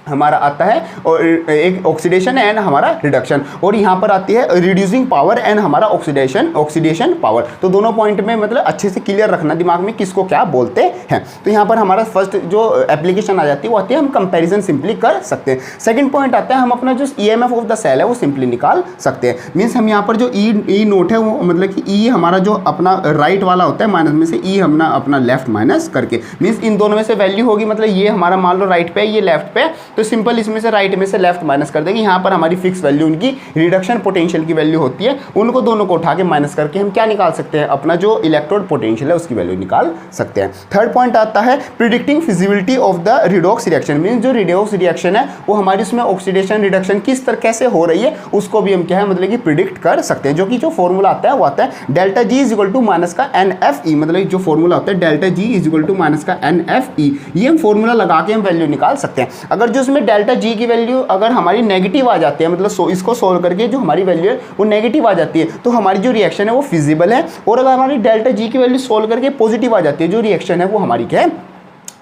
हमारा आता है और एक ऑक्सीडेशन एंड हमारा रिडक्शन, और यहाँ पर आती है रिड्यूसिंग पावर एंड हमारा ऑक्सीडेशन पावर। तो दोनों पॉइंट में मतलब अच्छे से क्लियर रखना दिमाग में किसको क्या बोलते हैं। तो यहाँ पर हमारा फर्स्ट जो एप्लीकेशन आ जाती है वो आती है, हम कंपैरिजन सिंपली कर सकते हैं। सेकंड पॉइंट आता है, हम अपना जो ईएमएफ ऑफ द सेल है वो सिंपली निकाल सकते हैं। मीन्स हम यहाँ पर जो ई नोट है वो मतलब कि ई हमारा जो अपना राइट वाला होता है, माइनस में से ई हमने अपना लेफ्ट माइनस करके, मीन्स इन दोनों में से वैल्यू होगी, मतलब ये हमारा मान लो राइट पे, ये लेफ्ट पे, तो सिंपल इसमें से राइट में से लेफ्ट माइनस कर देंगे। यहाँ पर हमारी फिक्स वैल्यू उनकी रिडक्शन पोटेंशियल की वैल्यू होती है, उनको दोनों को उठा के माइनस करके हम क्या निकाल सकते हैं, अपना जो इलेक्ट्रोड पोटेंशियल है उसकी वैल्यू निकाल सकते हैं। थर्ड पॉइंट आता है predicting feasibility of the redox reaction. Means जो रिडॉक्स रिएक्शन है वो हमारी उसमें ऑक्सीडेशन रिडक्शन किस तरह कैसे हो रही है उसको भी हम क्या है मतलब कि प्रिडिक्ट कर सकते हैं। जो कि जो फॉर्मूला आता है वो आता है delta G is equal to minus का NFE, मतलब जो फॉर्मूला होता है delta G is equal to minus का NFE, ये हम फॉर्मूला लगा के हम वैल्यू निकाल सकते हैं। अगर जो उसमें डेल्टा जी की वैल्यू अगर हमारी नेगेटिव आ जाती है, मतलब इसको सोल्व करके जो हमारी वैल्यू है वो नेगेटिव आ जाती है, तो हमारी जो रिएक्शन है वो फिजिबल है। और अगर हमारी डेल्टा जी की वैल्यू सोल्व करके पॉजिटिव आ जाती है, जो रिएक्शन है वो हमारी क्या है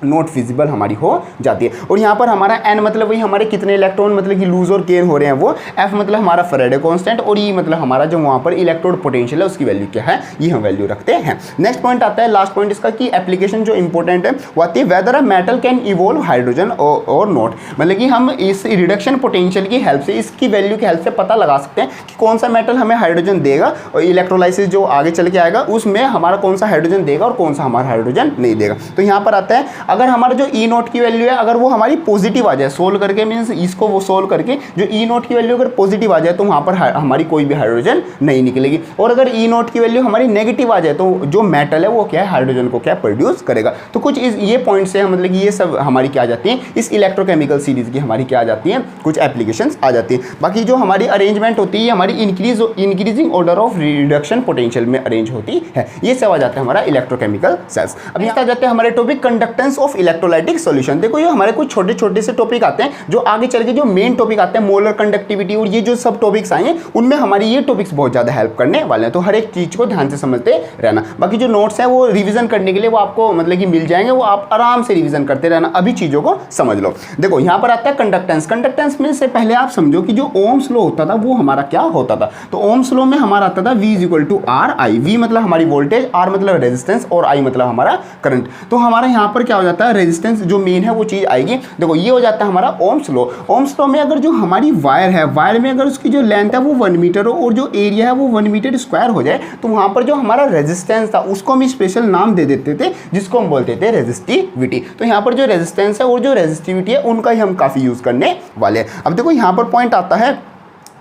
नॉट फिजिबल हमारी हो जाती है। और यहाँ पर हमारा n मतलब वही हमारे कितने इलेक्ट्रॉन मतलब कि लूज और गेन हो रहे हैं वो, f मतलब हमारा फैराडे कांस्टेंट, और E मतलब हमारा जो वहाँ पर इलेक्ट्रोड पोटेंशियल है उसकी वैल्यू क्या है, ये हम वैल्यू रखते हैं। नेक्स्ट पॉइंट आता है, लास्ट पॉइंट इसका कि एप्लीकेशन जो इंपॉर्टेंट है वो आती है weather a metal can evolve hydrogen और नॉट, मतलब कि हम इस रिडक्शन पोटेंशियल की हेल्प से, इसकी वैल्यू की हेल्प से पता लगा सकते हैं कि कौन सा मेटल हमें हाइड्रोजन देगा, और इलेक्ट्रोलाइसिस जो आगे चल के आएगा उसमें हमारा कौन सा हाइड्रोजन देगा और कौन सा हमारा हाइड्रोजन नहीं देगा। तो यहाँ पर आता है अगर हमारा जो ई नोट की वैल्यू है अगर वो हमारी पॉजिटिव आ जाए, सोल्व करके मीन्स इसको वो सोल्व करके जो ई नोट की वैल्यू अगर पॉजिटिव आ जाए तो वहाँ पर हमारी कोई भी हाइड्रोजन नहीं निकलेगी। और अगर ई नोट की वैल्यू हमारी नेगेटिव आ जाए तो जो मेटल है वो क्या है, हाइड्रोजन को क्या प्रोड्यूस करेगा। तो कुछ ये पॉइंट्स है, मतलब ये सब हमारी क्या आ जाती है, इस इलेक्ट्रोकेमिकल सीरीज की हमारी क्या आ जाती है, कुछ एप्लीकेशंस आ जाती है। बाकी जो हमारी अरेंजमेंट होती है हमारी increasing order of reduction potential में अरेंज होती है। ये सब आ जाता है हमारा इलेक्ट्रोकेमिकल सेल्स। अब इसका आ जाते हैं हमारे topic conductance of electrolytic solution. देखो ये हमारे कुछ छोटे छोटे से टॉपिक आते हैं जो आगे चल के जो मेन टॉपिक आते हैं मोलर कंडक्टिविटी और ये जो सब टॉपिक्स आए हैं उनमें हमारी ये टॉपिक्स बहुत ज़्यादा हेल्प करने वाले हैं। तो हर एक चीज़ को ध्यान से समझते रहना। बाकी जो नोट्स हैं वो रिवीजन करने के लिए वो आपको मतलब कि मिल जाएंगे, वो आप आराम से रिवीजन करते रहना, अभी चीज़ों को समझ लो। देखो यहाँ पर आता है कंडक्टेंस। कंडक्टेंस में से पहले आप समझो कि जो ओम्स लॉ होता था वो हमारा क्या होता था। तो ओम्स लॉ में हमारा आता था V = RI। V मतलब हमारी वोल्टेज, R मतलब रेजिस्टेंस और I मतलब हमारा करंट। तो हमारा यहाँ पर क्या हो जाता है, रेजिस्टेंस जो मेन है वो चीज़ आएगी। देखो ये हो जाता है हमारा ओम्स लॉ। ओम्स लॉ में अगर जो हमारी वायर है, वायर में अगर उसकी जो लेंथ है वो 1 मीटर हो और जो एरिया है वो 1 मीटर स्क्वायर हो जाए तो वहाँ पर जो हमारा रेजिस्टेंस था उसको हम स्पेशल नाम दे देते थे जिसको हम बोलते थे रेजिस्टिविटी। तो यहाँ पर जो रेजिस्टेंस है और जो रेजिस्टिविटी है उनका ही हम काफ़ी यूज़ करने वाले हैं। अब देखो यहाँ पर पॉइंट आता है,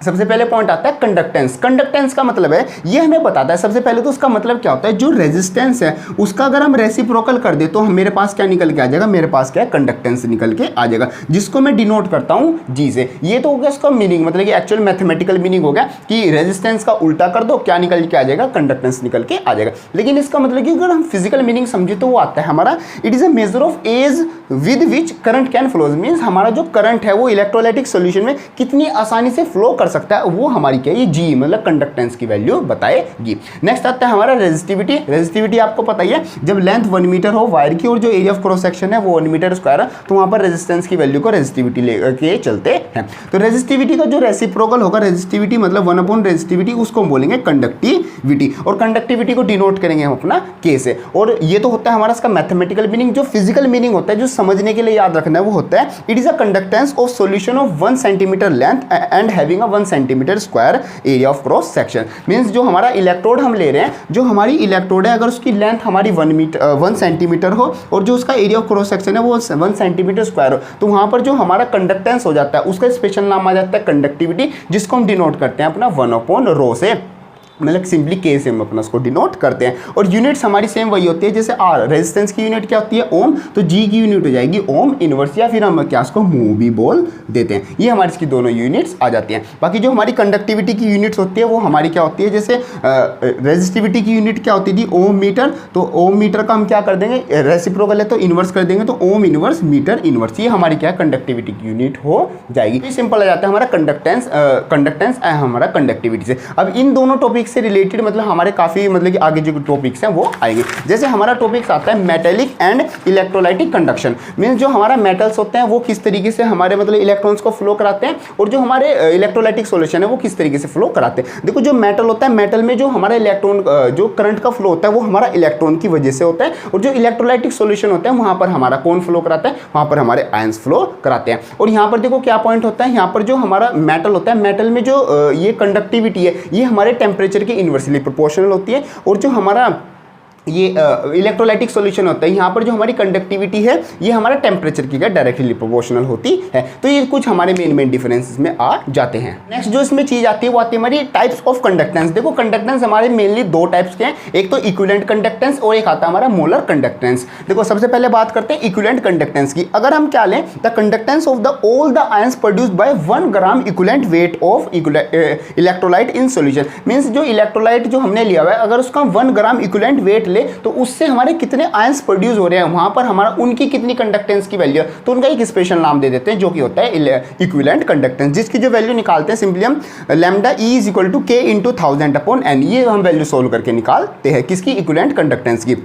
सबसे पहले पॉइंट आता है कंडक्टेंस। कंडक्टेंस का मतलब है ये हमें बताता है सबसे पहले तो उसका मतलब क्या होता है, जो रेजिस्टेंस है उसका अगर हम रेसिप्रोकल कर दे तो मेरे पास क्या निकल के आ जाएगा, मेरे पास क्या है कंडक्टेंस निकल के आ जाएगा, जिसको मैं डिनोट करता हूँ जी से। ये तो हो गया इसका मीनिंग, मतलब कि एक्चुअल मैथमेटिकल मीनिंग हो गया कि रेजिस्टेंस का उल्टा कर दो क्या निकल के आ जाएगा, कंडक्टेंस निकल के आ जाएगा। लेकिन इसका मतलब कि अगर हम फिजिकल मीनिंग समझे तो वो आता है हमारा it is a measure of ease with which current can flows. Means हमारा जो करंट है वो इलेक्ट्रोलाइटिक सोल्यूशन में कितनी आसानी से फ्लो कर सकता है वो हमारी क्या है, जी मतलब कंडक्टेंस की वैल्यू बताएगी। नेक्स्ट आता है हमारा रेजिस्टिविटी। रेजिस्टिविटी आपको पता ही है, जब लेंथ 1 मीटर हो वायर की और जो एरिया ऑफ क्रॉस सेक्शन है वो 1 मीटर स्क्वायर है तो वहां पर रेजिस्टेंस की वैल्यू को रेजिस्टिविटी लेके चलते हैं। तो रेजिस्टिविटी का जो रेसिप्रोकल होगा, रेजिस्टिविटी मतलब 1 रेजिस्टिविटी, उसको हम बोलेंगे कंडक्टिविटी और कंडक्टिविटी को डिनोट करेंगे हम अपना के से। और ये तो होता है हमारा इसका मैथमेटिकल मीनिंग। जो फिजिकल मीनिंग होता है जो समझने के लिए याद रखना है वो होता है it is a conductance of solution of 1 centimetre length and having a 1 centimetre square area of cross section. Means जो हमारा इलेक्ट्रोड हम ले रहे हैं, जो हमारी इलेक्ट्रोड है अगर उसकी लेंथ हमारी 1 सेंटीमीटर हो और जो उसका एरिया ऑफ क्रॉस सेक्शन है वो 1 सेंटीमीटर स्क्वायर हो तो वहां पर जो हमारा कंडक्टेंस हो जाता है उसका स्पेशल नाम आ जाता है कंडक्टिविटी, जिसको हम डिनोट करते हैं अपना 1/ρ से, मतलब सिंपली के से हम अपना उसको डिनोट करते हैं। और यूनिट्स हमारी सेम वही होती है, जैसे आर रेजिस्टेंस की यूनिट क्या होती है ओम, तो जी की यूनिट हो जाएगी ओम इनवर्स, या फिर हम क्या उसको म्यू भी बोल देते हैं। ये हमारी इसकी दोनों यूनिट्स आ जाती हैं। बाकी जो हमारी कंडक्टिविटी की यूनिट्स होती है वो हमारी क्या होती है, जैसे रेजिस्टिविटी की यूनिट क्या होती थी ओम मीटर, तो ओम मीटर का हम क्या कर देंगे, रेसिप्रोकल है तो इनवर्स कर देंगे तो ओम इनवर्स मीटर इनवर्स, ये हमारी क्या कंडक्टिविटी की यूनिट हो जाएगी। ये सिंपल आ जाता है हमारा कंडक्टेंस हमारा कंडक्टिविटी से। अब इन दोनों टॉपिक से रिलेटेड मतलब हमारे काफी मतलब कि आगे जो टॉपिक्स हैं वो आएंगे। जैसे हमारा टॉपिक्स आता है metallic and electrolytic conduction. Means जो हमारा मेटल्स होते हैं वो किस तरीके से हमारे मतलब इलेक्ट्रॉन्स को फ्लो कराते हैं और जो हमारे इलेक्ट्रोलाइटिक सॉल्यूशन है वो किस तरीके से फ्लो कराते हैं। देखो जो मेटल होता है, मेटल में जो हमारा इलेक्ट्रॉन जो करंट का फ्लो होता है वो हमारा इलेक्ट्रॉन की वजह से होता है, और जो इलेक्ट्रोलाइटिक सॉल्यूशन होता है वहां पर हमारा कौन फ्लो कराता है, वहां पर हमारे आयंस फ्लो कराते हैं। और यहाँ पर देखो क्या पॉइंट होता है, यहाँ पर जो हमारा मेटल होता है, मेटल में जो ये कंडक्टिविटी है ये हमारे टेम्परेचर के इनवर्सली प्रोपोर्शनल होती है, और जो हमारा ये इलेक्ट्रोलाइटिक सॉल्यूशन होता है यहाँ पर जो हमारी कंडक्टिविटी है ये हमारा टेम्परेचर की क्या डायरेक्टली प्रोपोर्शनल होती है। तो ये कुछ हमारे मेन डिफरेंसेस में आ जाते हैं। नेक्स्ट जो इसमें चीज आती है वो आती है हमारी टाइप्स ऑफ कंडक्टेंस। देखो कंडक्टेंस हमारे मेनली 2 टाइप्स के हैं, एक तो इक्विवेलेंट कंडक्टेंस और एक आता है हमारा मोलर कंडक्टेंस। देखो सबसे पहले बात करते हैं इक्विवेलेंट कंडक्टेंस की। अगर हम क्या लें, the conductance of the all the ions produced by 1 gram equivalent weight of electrolyte in solution. Means जो इलेक्ट्रोलाइट जो हमने लिया हुआ है अगर उसका 1 ग्राम इक्विवेलेंट वेट ले तो उससे हमारे कितने आयंस प्रोड्यूस हो रहे हैं, वहां पर हमारा उनकी कितनी कंडक्टेंस की वैल्यू है, तो उनका एक स्पेशल नाम दे देते हैं जो कि होता है इक्विवेलेंट कंडक्टेंस, जिसकी जो वैल्यू निकालते हैं सिंपली हम lambda E is equal to K into 1000/n, ये हम वैल्यू सोल्व करके निकालते हैं किसकी, इक्विवेलेंट कंडक्टेंस की।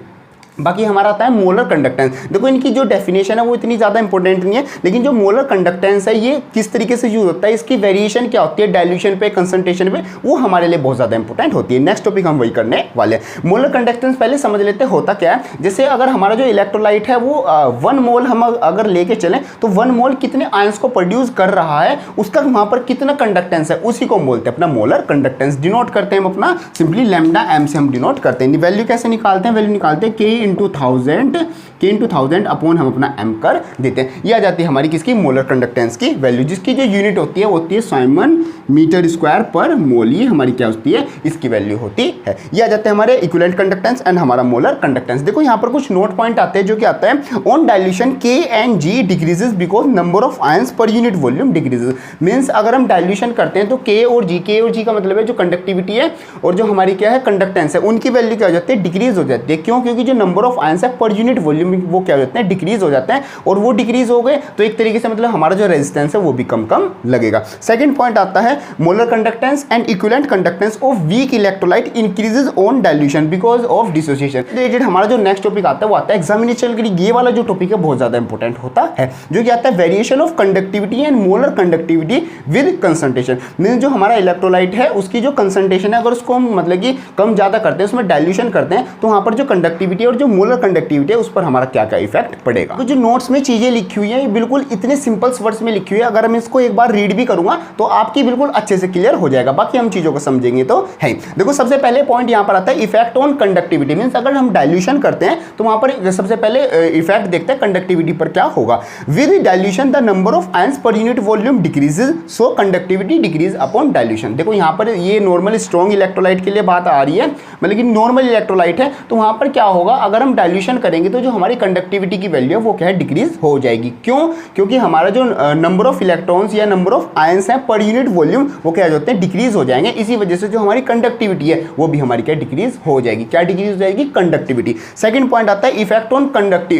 बाकी हमारा आता है मोलर कंडक्टेंस। देखो इनकी जो डेफिनेशन है वो इतनी ज़्यादा इंपॉर्टेंट नहीं है, लेकिन जो मोलर कंडक्टेंस है ये किस तरीके से यूज होता है, इसकी वेरिएशन क्या होती है डाइल्यूशन पे, कंसंट्रेशन पे, वो हमारे लिए बहुत ज़्यादा इंपॉर्टेंट होती है। नेक्स्ट टॉपिक हम वही करने वाले हैं। मोलर कंडक्टेंस पहले समझ लेते हैं होता क्या है। जैसे अगर हमारा जो इलेक्ट्रोलाइट है वो 1 मोल हम अगर लेके चलें तो 1 मोल कितने आयंस को प्रोड्यूस कर रहा है, उसका वहाँ पर कितना कंडक्टेंस है, उसी को हम बोलते हैं अपना मोलर कंडक्टेंस। डिनोट करते हैं हम अपना सिंपली लैम्डा एम से हम डिनोट करते हैं। वैल्यू कैसे निकालते हैं, वैल्यू निकालते हैं के इंटू 1000 K × 1000 अपॉन हम अपना m कर देते हैं। ये आ जाती है हमारी किसकी, मोलर कंडक्टेंस की वैल्यू, जिसकी जो यूनिट होती है वो होती है साइमन मीटर स्क्वायर पर मोल। ये हमारी क्या होती है, इसकी वैल्यू होती है। ये आ जाते हैं हमारे इक्विवेलेंट कंडक्टेंस एंड हमारा मोलर कंडक्टेंस। देखो यहाँ पर कुछ नोट पॉइंट आते हैं, जो कि आता है on dilution K and G decreases because number of ions per unit volume decreases. Means अगर हम डाइल्यूशन करते हैं तो K और G का मतलब है जो कंडक्टिविटी है और जो हमारी क्या है कंडक्टेंस है, उनकी वैल्यू क्या हो जाती है, डिक्रीज हो जाती है। क्यों, क्योंकि जो नंबर ऑफ आयंस है पर यूनिट वॉल्यूम वो क्या हो जाते हैं, डिक्रीज हो जाते हैं। और वो डिक्रीज हो गए तो एक तरीके से मतलब हमारा जो रेजिस्टेंस है वो भी कम कम लगेगा। सेकंड पॉइंट आता है molar conductance and equivalent conductance of weak electrolyte increases on dilution because of dissociation. Related हमारा जो नेक्स्ट टॉपिक आता है वो आता है एग्जामिनेशन के लिए, ये वाला जो टॉपिक है बहुत ज्यादा इंपॉर्टेंट होता है, जो कि आता है variation of conductivity and molar conductivity with concentration. Means जो हमारा इलेक्ट्रोलाइट है उसकी जो कंसंट्रेशन है, अगर उसको हम मतलब कि कम ज्यादा करते हैं, उसमें डाइल्यूशन करते हैं, तो वहां पर जो कंडक्टिविटी और जो मोलर कंडक्टिविटी है उस पर हमारा क्या क्या इफेक्ट पड़ेगा। तो जो नोट्स में चीजें लिखी हुई है ये बिल्कुल इतने सिंपल वर्ड्स में लिखी हुई है, अगर मैं इसको एक बार रीड भी करूंगा तो आपकी बिल्कुल अच्छे से क्लियर हो जाएगा। बाकी हम चीजों को समझेंगे तो है। देखो सबसे पहले पॉइंट यहां पर आता है इफेक्ट ऑन कंडक्टिविटी। मींस अगर हम डाइल्यूशन करते हैं तो वहां पर सबसे पहले इफेक्ट देखते हैं कंडक्टिविटी पर क्या होगा। With dilution the number of ions per unit volume decreases, so conductivity decrease upon dilution. देखो यहां पर ये नॉर्मल स्ट्रॉन्ग इलेक्ट्रोलाइट के लिए बात आ रही है, मतलब कि नॉर्मल इलेक्ट्रोलाइट है तो वहां पर क्या होगा, अगर हम डाइल्यूशन करेंगे तो जो हमारी कंडक्टिविटी की वैल्यू है वो क्या है, डिक्रीज हो जाएगी। क्यों, क्योंकि हमारा जो नंबर ऑफ इलेक्ट्रॉन्स या नंबर ऑफ आयंस है पर यूनिट वॉल्यूम वो क्या होते हैं, डिक्रीज हो जाएंगे। इसी वजह से जो हमारी कंडक्टिविटी है वो भी हमारी क्या डिक्रीज हो जाएगी। क्या डिक्रीज हो जाएगी, कंडक्टिविटी। सेकंड पॉइंट आता है इफेक्ट ऑन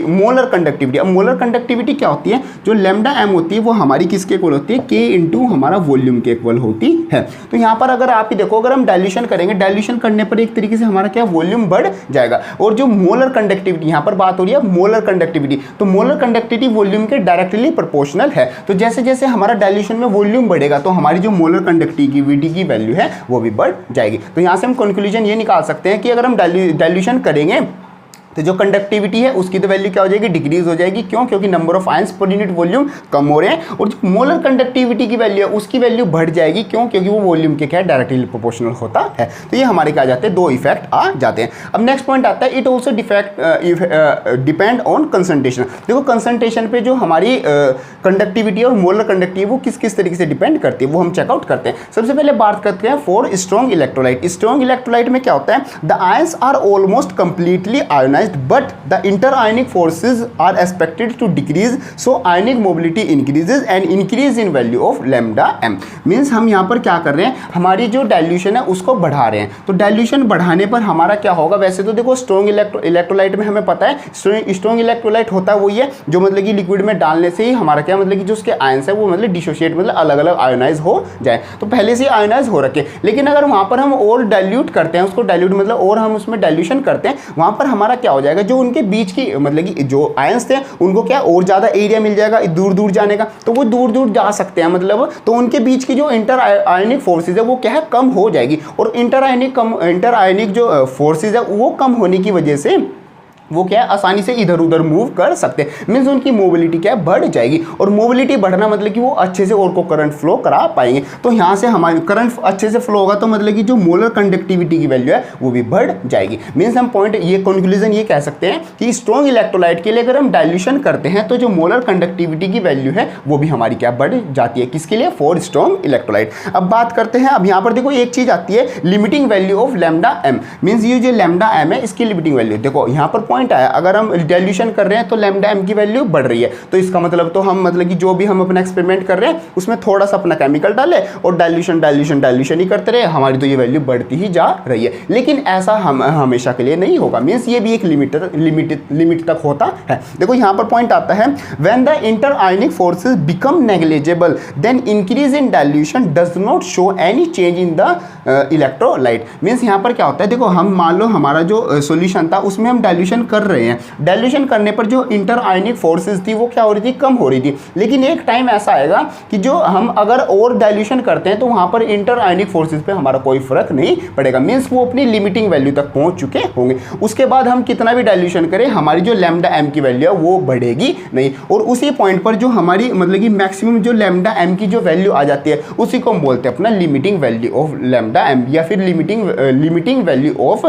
मोलर कंडक्टिविटी। अब मोलर कंडक्टिविटी क्या होती है, जो लैम्डा m होती है वो हमारी किसके इक्वल होती है, K इंटू हमारा वॉल्यूम के इक्वल होती है। तो यहाँ पर अगर आप ही देखो, अगर हम डाइल्यूशन करेंगे, डाइल्यूशन करने पर एक तरीके से हमारा क्या वॉल्यूम बढ़ जाएगा। और जो मोलर कंडक्टिविटी यहाँ पर बात हो रही है मोलर कंडक्टिविटी, तो मोलर कंडक्टिविटी वॉल्यूम के डायरेक्टली प्रोपोर्शनल है। तो जैसे जैसे हमारा डाइल्यूशन में वॉल्यूम बढ़ेगा तो हमारी जो मोलर कंडक्टिविटी की वैल्यू है वो भी बढ़ जाएगी। तो यहाँ से हम कंक्लूजन ये निकाल सकते हैं कि अगर हम डाइल्यूशन करेंगे तो जो कंडक्टिविटी है उसकी तो वैल्यू क्या हो जाएगी, डिक्रीज हो जाएगी। क्यों, क्योंकि number of ions per unit volume कम हो रहे हैं। और जो मोलर कंडक्टिविटी की वैल्यू है उसकी वैल्यू बढ़ जाएगी। क्यों, क्योंकि वो वॉल्यूम के क्या डायरेक्टली प्रोपोर्शनल होता है। तो ये हमारे क्या आ जाते हैं, दो इफेक्ट आ जाते हैं। अब नेक्स्ट पॉइंट आता है it also depend on concentration. देखो कंसंट्रेशन पे जो हमारी कंडक्टिविटी और मोलर कंडक्टिविटी वो किस किस तरीके से डिपेंड करती है वो हम चेकआउट करते हैं। सबसे पहले बात करते हैं for strong electrolyte. Strong electrolyte में क्या होता है, the ions are almost completely ionised but the interionic forces are expected to decrease, so ionic mobility increases and increase in value of lambda m। Means हम यहाँ पर क्या कर रहे हैं, हमारी जो डाइल्यूशन है उसको बढ़ा रहे हैं। तो डाइल्यूशन बढ़ाने पर हमारा क्या होगा, वैसे तो देखो स्ट्रॉन्ग इलेक्ट्रोलाइट में हमें पता है स्ट्रॉन्ग इलेक्ट्रोलाइट होता है वही है जो मतलब कि लिक्विड में डालने से ही हमारा क्या मतलब कि जो उसके आयंस है वो मतलब डिसोशिएट मतलब अलग अलग आयोनाइज हो जाए। तो पहले से आयोनाइज हो रखे, लेकिन अगर वहाँ पर हम और डाइल्यूट करते हैं उसको, डाइल्यूट मतलब और हम उसमें डाइल्यूशन करते हैं, वहाँ पर हमारा क्या हो जाएगा, जो उनके बीच की मतलब कि जो आयंस थे उनको क्या और ज़्यादा एरिया मिल जाएगा दूर दूर जाने का, तो वो दूर दूर जा सकते हैं। मतलब तो उनके बीच की जो इंटर आयनिक फोर्सेज है वो क्या है, कम हो जाएगी। और इंटर आयनिक जो फोर्सेज है वो कम होने की वजह से वो क्या है, आसानी से इधर उधर मूव कर सकते हैं। मीन्स उनकी मोबिलिटी क्या है, बढ़ जाएगी। और मोबिलिटी बढ़ना मतलब कि वो अच्छे से और को करंट फ्लो करा पाएंगे। तो यहाँ से हमारी करंट अच्छे से फ्लो होगा तो मतलब कि जो मोलर कंडक्टिविटी की वैल्यू है वो भी बढ़ जाएगी। मीन्स हम पॉइंट ये कंक्लूजन ये कह सकते हैं कि स्ट्रॉन्ग इलेक्ट्रोलाइट के लिए अगर हम डाइल्यूशन करते हैं तो जो मोलर कंडक्टिविटी की वैल्यू है वो भी हमारी क्या बढ़ जाती है। किसके लिए, फॉर स्ट्रॉन्ग इलेक्ट्रोलाइट। अब बात करते हैं, अब यहाँ पर देखो एक चीज आती है limiting value of lambda M. Means ये जो लैम्डा एम है इसकी लिमिटिंग वैल्यू, देखो यहाँ पर पॉइंट आया, अगर हम डाइल्यूशन कर रहे हैं तो लैम्डा एम की वैल्यू बढ़ रही है। तो इसका मतलब तो हम मतलब कि जो भी हम अपना एक्सपेरिमेंट कर रहे हैं उसमें थोड़ा सा अपना केमिकल डाले और डाइल्यूशन ही करते रहे, हमारी तो ये वैल्यू बढ़ती ही जा रही है। लेकिन ऐसा हम हमेशा के लिए नहीं होगा। मीन्स ये भी एक लिमिट तक होता है। देखो यहाँ पर पॉइंट आता है when the inter ionic forces become negligible then increase in dilution does not show any change in the electrolyte. Means यहाँ पर क्या होता है, देखो हम मान लो हमारा जो सॉल्यूशन था उसमें हम डाइल्यूशन कर रहे हैं, डाइल्यूशन करने पर जो इंटर आयनिक फोर्सेस थी वो क्या हो रही थी, कम हो रही थी। लेकिन एक टाइम ऐसा आएगा कि जो हम अगर और डाइल्यूशन करते हैं तो वहां पर इंटर आयनिक फोर्सेस पे हमारा कोई फर्क नहीं पड़ेगा। मींस वो अपनी लिमिटिंग वैल्यू तक पहुंच चुके होंगे। उसके बाद हम कितना भी डाइल्यूशन करें हमारी जो लैम्डा एम की वैल्यू है वो बढ़ेगी नहीं। और उसी पॉइंट पर जो हमारी मतलब कि मैक्सिमम जो लैम्डा एम की जो वैल्यू आ जाती है उसी को हम बोलते हैं अपना limiting value of lambda M या फिर limiting value of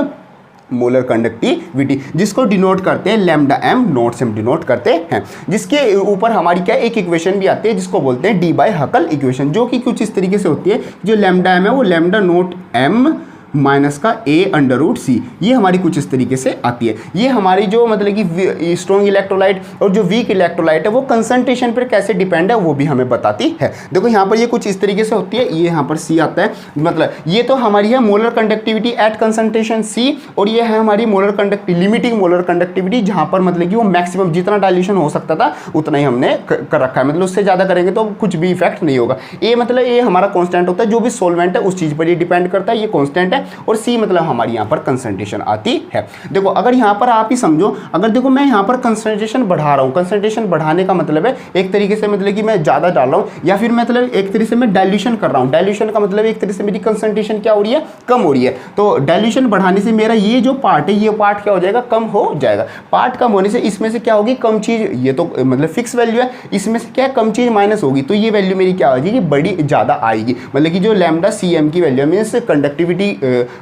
molar conductivity, जिसको डिनोट करते हैं लैम्डा एम नोट से हम डिनोट करते हैं। जिसके ऊपर हमारी क्या एक इक्वेशन भी आती है जिसको बोलते हैं डी बाई हकल इक्वेशन, जो कि कुछ इस तरीके से होती है, जो लैम्डा एम है वो लैम्डा नोट एम माइनस का ए अंडर रूट सी, ये हमारी कुछ इस तरीके से आती है। ये हमारी जो मतलब कि स्ट्रॉन्ग इलेक्ट्रोलाइट और जो वीक इलेक्ट्रोलाइट है वो कंसंट्रेशन पर कैसे डिपेंड है वो भी हमें बताती है। देखो यहाँ पर ये कुछ इस तरीके से होती है, ये यहाँ पर सी आता है, मतलब ये तो हमारी है molar conductivity at concentration C, और ये है हमारी molar conductivity, limiting molar conductivity, जहाँ पर मतलब कि वो मैक्सिमम जितना डायल्यूशन हो सकता था उतना ही हमने कर रखा है, मतलब उससे ज़्यादा करेंगे तो कुछ भी इफेक्ट नहीं होगा। ये मतलब ये हमारा कॉन्स्टेंट होता है, जो भी सोलवेंट है उस चीज़ पर ये डिपेंड करता है, ये कॉन्स्टेंट है। और सी मतलब हमारी यहाँ पर कंसंट्रेशन आती है। देखो अगर यहाँ पर आप ही समझो, अगर देखो मैं यहाँ पर कंसंट्रेशन बढ़ा रहा हूँ, कंसंट्रेशन बढ़ाने का मतलब है एक तरीके से मतलब कि मैं ज़्यादा डाल रहा हूँ, या फिर मतलब एक तरीके से मैं डायल्यूशन कर रहा हूँ। डायल्यूशन का मतलब एक तरीके से मेरी कंसंट्रेशन क्या हो रही है, कम हो रही है। तो डायल्यूशन बढ़ाने से मेरा ये जो पार्ट है, ये पार्ट क्या हो जाएगा, कम हो जाएगा। पार्ट कम होने से इसमें से क्या होगी, कम चीज़, ये तो मतलब फिक्स वैल्यू है, इसमें से क्या कम चीज़ माइनस होगी, तो ये वैल्यू मेरी क्या हो जाएगी, बड़ी ज़्यादा आएगी। मतलब कि जो लैम्डा सी एम की वैल्यू है, मीन्स कंडक्टिविटी,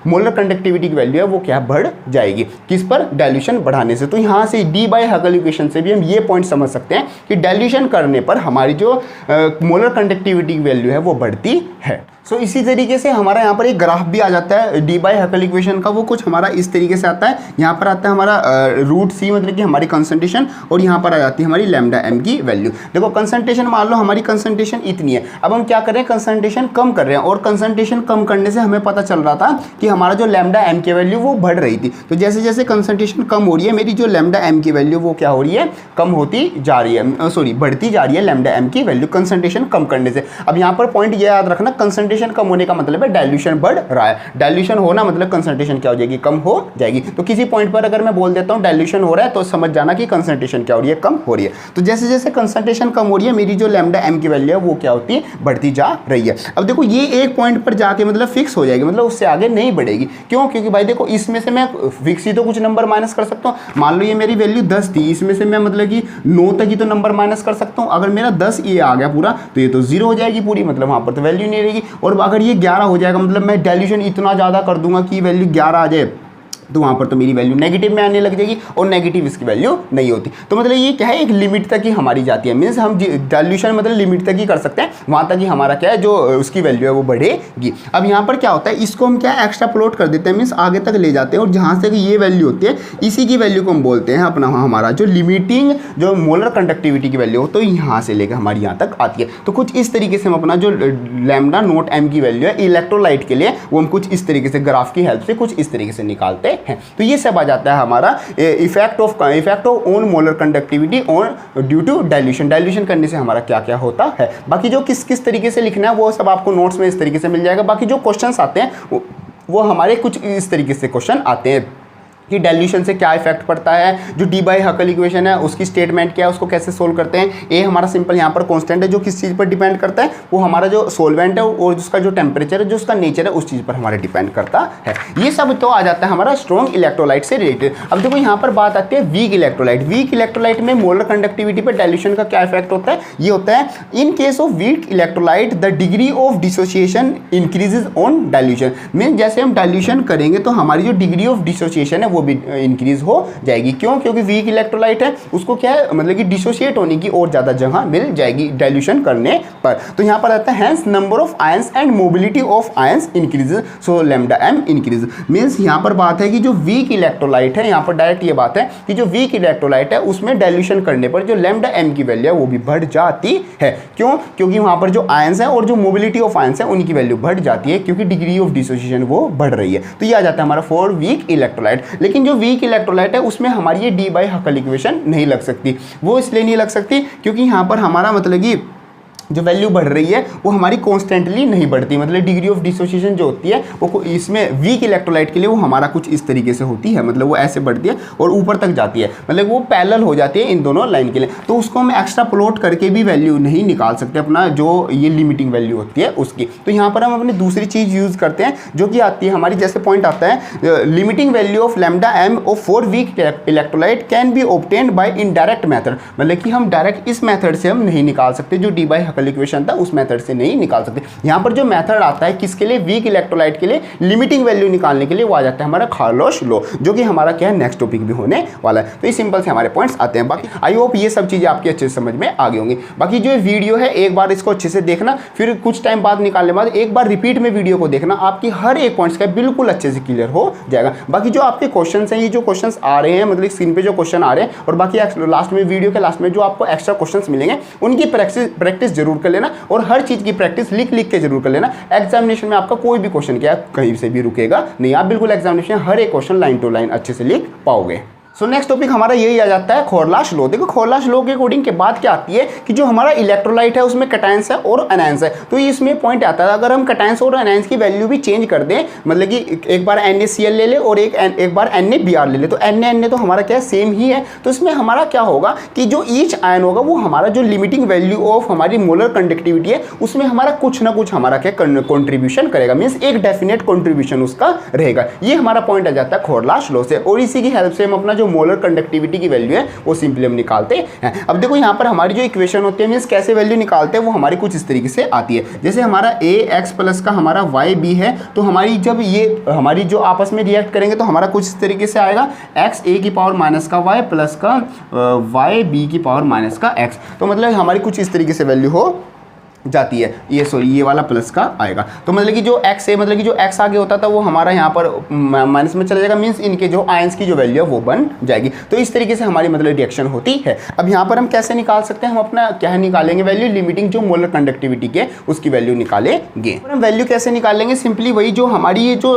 मोलर कंडक्टिविटी की वैल्यू है वो क्या बढ़ जाएगी, किस पर, डायल्यूशन बढ़ाने से। तो यहाँ से डी बाई हकल इक्वेशन से भी हम ये पॉइंट समझ सकते हैं कि डायल्यूशन करने पर हमारी जो मोलर कंडक्टिविटी की वैल्यू है वो बढ़ती है। सो इसी तरीके से हमारा यहाँ पर एक ग्राफ भी आ जाता है डी बाई हकल इक्वेशन का, वो कुछ हमारा इस तरीके से आता है। यहाँ पर आता है हमारा रूट सी, मतलब कि हमारी कंसंट्रेशन, और यहाँ पर आ जाती है हमारी लैम्डा एम की वैल्यू। देखो कंसंट्रेशन मान लो हमारी कंसंट्रेशन इतनी है, अब हम क्या कर रहे हैं, कंसंट्रेशन कम कर रहे हैं, और कंसंट्रेशन कम करने से हमें पता चल रहा था कि हमारा जो लैम्डा एम की वैल्यू वो बढ़ रही थी। तो जैसे जैसे कंसंट्रेशन कम हो रही है, मेरी जो लैम्डा एम की वैल्यू वो क्या हो रही है, कम होती जा रही है, सॉरी बढ़ती जा रही है लैम्डा एम की वैल्यू कंसंट्रेशन कम करने से। अब यहाँ पर पॉइंट ये याद रखना, कंसंट्रेशन कम होने का मतलब है डायल्यूशन बढ़ रहा है। डायल्यूशन होना मतलब कंसंट्रेशन क्या हो जाएगी, कम हो जाएगी। तो किसी पॉइंट पर अगर मैं बोल देता हूं डायल्यूशन हो रहा है, तो समझ जाना कि कंसंट्रेशन क्या हो रही है, कम हो रही है। तो जैसे जैसे कंसंट्रेशन कम हो रही है, मेरी जो लैम्डा एम की वैल्यू है वो क्या होती है, बढ़ती जा रही है। अब देखो ये एक पॉइंट पर जाके मतलब फिक्स हो जाएगी, मतलब उससे आगे नहीं बढ़ेगी। क्यों, क्योंकि भाई देखो इसमें से मैं फिक्स ही तो कुछ नंबर माइनस कर सकता हूँ। मान लो ये मेरी वैल्यू 10 थी, इसमें से मैं मतलब कि 9 तक ही तो नंबर माइनस कर सकता हूँ। अगर मेरा 10 ये आ गया पूरा, तो ये तो 0 हो जाएगी पूरी, मतलब वहाँ पर तो वैल्यू नहीं रहेगी। और अगर ये 11 हो जाएगा, मतलब मैं डायल्यूशन इतना ज़्यादा कर दूंगा कि वैल्यू 11 आ जाए, तो वहाँ पर तो मेरी वैल्यू नेगेटिव में आने लग जाएगी, और नेगेटिव इसकी वैल्यू नहीं होती। तो मतलब ये क्या है, एक लिमिट तक ही हमारी जाती है, मीन्स हम डायल्यूशन मतलब लिमिट तक ही कर सकते हैं, वहाँ तक ही हमारा क्या है जो उसकी वैल्यू है वो बढ़ेगी। अब यहाँ पर क्या होता है, इसको हम क्या एक्स्ट्रा प्लॉट कर देते हैं, मीन्स आगे तक ले जाते हैं, और जहाँ से ये वैल्यू होती है इसी की वैल्यू को हम बोलते हैं अपना हमारा जो लिमिटिंग जो मोलर कंडक्टिविटी की वैल्यू हो, तो यहाँ से लेकर हमारी यहाँ तक आती है। तो कुछ इस तरीके से हम अपना जो लैम्डा नोट एम की वैल्यू है इलेक्ट्रोलाइट के लिए, वो हम कुछ इस तरीके से ग्राफ की हेल्प से कुछ इस तरीके से निकालते हैं। तो ये सब आ जाता है हमारा effect of on molar conductivity on due to dilution. Dilution करने से हमारा क्या क्या होता है। बाकी जो किस किस तरीके से लिखना है वो सब आपको नोट्स में इस तरीके से मिल जाएगा। बाकी जो क्वेश्चंस आते हैं वो हमारे कुछ इस तरीके से क्वेश्चन आते हैं कि डायल्यूशन से क्या इफेक्ट पड़ता है, जो डी बाई हकल इक्वेशन है उसकी स्टेटमेंट क्या है, उसको कैसे सोल्व करते हैं। ए हमारा सिंपल यहाँ पर कांस्टेंट है जो किस चीज़ पर डिपेंड करता है, वो हमारा जो सोलवेंट है और उसका जो टेम्परेचर है, जो उसका नेचर है, उस चीज़ पर हमारे डिपेंड करता है। ये सब तो आ जाता है हमारा स्ट्रॉन्ग इलेक्ट्रोलाइट से रिलेटेड। अब देखो यहाँ पर बात आती है वीक इलेक्ट्रोलाइट। वीक इलेक्ट्रोलाइट में मोलर कंडक्टिविटी पर डायल्यूशन का क्या इफेक्ट होता है, ये होता है in case of weak electrolyte the degree of dissociation increases on dilution. Mean जैसे हम डायल्यूशन करेंगे तो हमारी जो डिग्री ऑफ डिसोसिएशन है वो भी इंक्रीज हो जाएगी। क्यों, क्योंकि वीक इलेक्ट्रोलाइट है, उसको क्या है मतलब कि डिसोशिएट होने की और ज़्यादा जगह मिल जाएगी डायल्यूशन करने पर। तो यहाँ पर आता है hence number of ions and mobility of ions increases, so lambda M increase. Means यहाँ पर बात है कि जो वीक इलेक्ट्रोलाइट है, यहाँ पर डायरेक्ट ये बात है कि जो वीक इलेक्ट्रोलाइट है उसमें डायल्यूशन करने पर जो लैम्डा एम की वैल्यू है वो भी बढ़ जाती है। क्यों, क्योंकि वहाँ पर जो आयंस है और जो मोबिलिटी ऑफ आयंस है उनकी वैल्यू बढ़ जाती है, क्योंकि डिग्री ऑफ डिसोसिएशन वो बढ़ रही है। तो ये आ जाता है हमारा फॉर वीक इलेक्ट्रोलाइट। लेकिन जो वीक इलेक्ट्रोलाइट है उसमें हमारी ये डी बाई हकल इक्वेशन नहीं लग सकती। वो इसलिए नहीं लग सकती क्योंकि यहाँ पर हमारा मतलब कि जो वैल्यू बढ़ रही है वो हमारी कॉन्स्टेंटली नहीं बढ़ती, मतलब डिग्री ऑफ डिसोसिएशन जो होती है वो इसमें वीक इलेक्ट्रोलाइट के लिए वो हमारा कुछ इस तरीके से होती है, मतलब वो ऐसे बढ़ती है और ऊपर तक जाती है, मतलब वो पैरेलल हो जाती है इन दोनों लाइन के लिए। तो उसको हम एक्स्ट्रा प्लॉट करके भी वैल्यू नहीं निकाल सकते अपना जो ये लिमिटिंग वैल्यू होती है उसकी। तो यहाँ पर हम अपनी दूसरी चीज़ यूज़ करते हैं जो कि आती है हमारी, जैसे पॉइंट आता है limiting value of lambda M of for weak electrolyte can be obtained by indirect method. मतलब कि हम डायरेक्ट इस मेथड से हम नहीं निकाल सकते जो डी बाई कल इक्वेशन था उस मेथड से नहीं निकाल सकते। यहाँ पर जो मेथड आता है किसके लिए, वीक इलेक्ट्रोलाइट के लिए लिमिटिंग वैल्यू निकालने के लिए, वो आ जाता है हमारा खारलोश लॉ, जो कि हमारा क्या है नेक्स्ट टॉपिक भी होने वाला है। तो ये सिंपल से हमारे पॉइंट्स आते हैं। बाकी आई होप ये सब चीजें आपकी अच्छे से समझ में आ गई होंगी। बाकी जो वीडियो है एक बार इसको अच्छे से देखना, फिर कुछ टाइम बाद निकालने बाद एक बार रिपीट में वीडियो को देखना, आपकी हर एक पॉइंट्स का बिल्कुल अच्छे से क्लियर हो जाएगा। बाकी जो आपके क्वेश्चंस हैं, ये जो क्वेश्चंस आ रहे हैं मतलब स्क्रीन पे जो क्वेश्चन आ रहे हैं, और बाकी लास्ट में वीडियो के लास्ट में जो आपको एक्स्ट्रा क्वेश्चंस मिलेंगे उनकी प्रैक्टिस जरूर कर लेना, और हर चीज की प्रैक्टिस लिख के जरूर कर लेना। एग्जामिनेशन में आपका कोई भी क्वेश्चन क्या कहीं से भी रुकेगा नहीं, आप बिल्कुल एग्जामिनेशन हर एक क्वेश्चन लाइन टू लाइन अच्छे से लिख पाओगे। सो नेक्स्ट टॉपिक हमारा यही आ जाता है खोरलाश लॉ। देखो खोरलाश लॉ के अकॉर्डिंग के बाद क्या आती है कि जो हमारा इलेक्ट्रोलाइट है उसमें कैटायंस है और एनायंस है, तो इसमें पॉइंट आता है अगर हम कैटायंस और एनायंस की वैल्यू भी चेंज कर दें, मतलब कि एक बार NaCl ले ले और एक बार NaBr ले ले, तो Na तो हमारा क्या सेम ही है, तो इसमें हमारा क्या होगा कि जो ईच आयन होगा वो हमारा जो लिमिटिंग वैल्यू ऑफ हमारी मोलर कंडक्टिविटी है उसमें हमारा कुछ ना कुछ हमारा क्या कॉन्ट्रीब्यूशन करेगा, मीन्स एक डेफिनेट कॉन्ट्रीब्यूशन उसका रहेगा। ये हमारा पॉइंट आ जाता है खोरलाश लॉ से, और इसी की हेल्प से हम अपना जो मोलर कंडक्टिविटी की वैल्यू है वो सिंपली हम निकालते हैं। अब देखो यहाँ पर हमारी जो इक्वेशन होती है मींस कैसे वैल्यू निकालते हैं वो हमारी कुछ इस तरीके से आती है। जैसे हमारा ax प्लस का हमारा y b है, तो हमारी जब ये हमारी जो आपस में रिएक्ट करेंगे तो हमारा कुछ इस तरीके से आएगा x a की पावर माइनस का y प्लस का y b की पावर माइनस का x, तो मतलब हमारी कुछ इस तरीके से वैल्यू हो जाती है। ये वाला प्लस का आएगा, तो मतलब कि जो x है मतलब कि जो x आगे होता था वो हमारा यहाँ पर माइनस में चला जाएगा, मींस इनके जो आयंस की जो वैल्यू है वो बन जाएगी। तो इस तरीके से हमारी मतलब रिएक्शन होती है। अब यहाँ पर हम कैसे निकाल सकते हैं, हम अपना क्या निकालेंगे वैल्यू, लिमिटिंग जो मोलर कंडक्टिविटी के उसकी वैल्यू निकालेंगे। हम वैल्यू कैसे निकालेंगे, सिंपली वही जो हमारी ये जो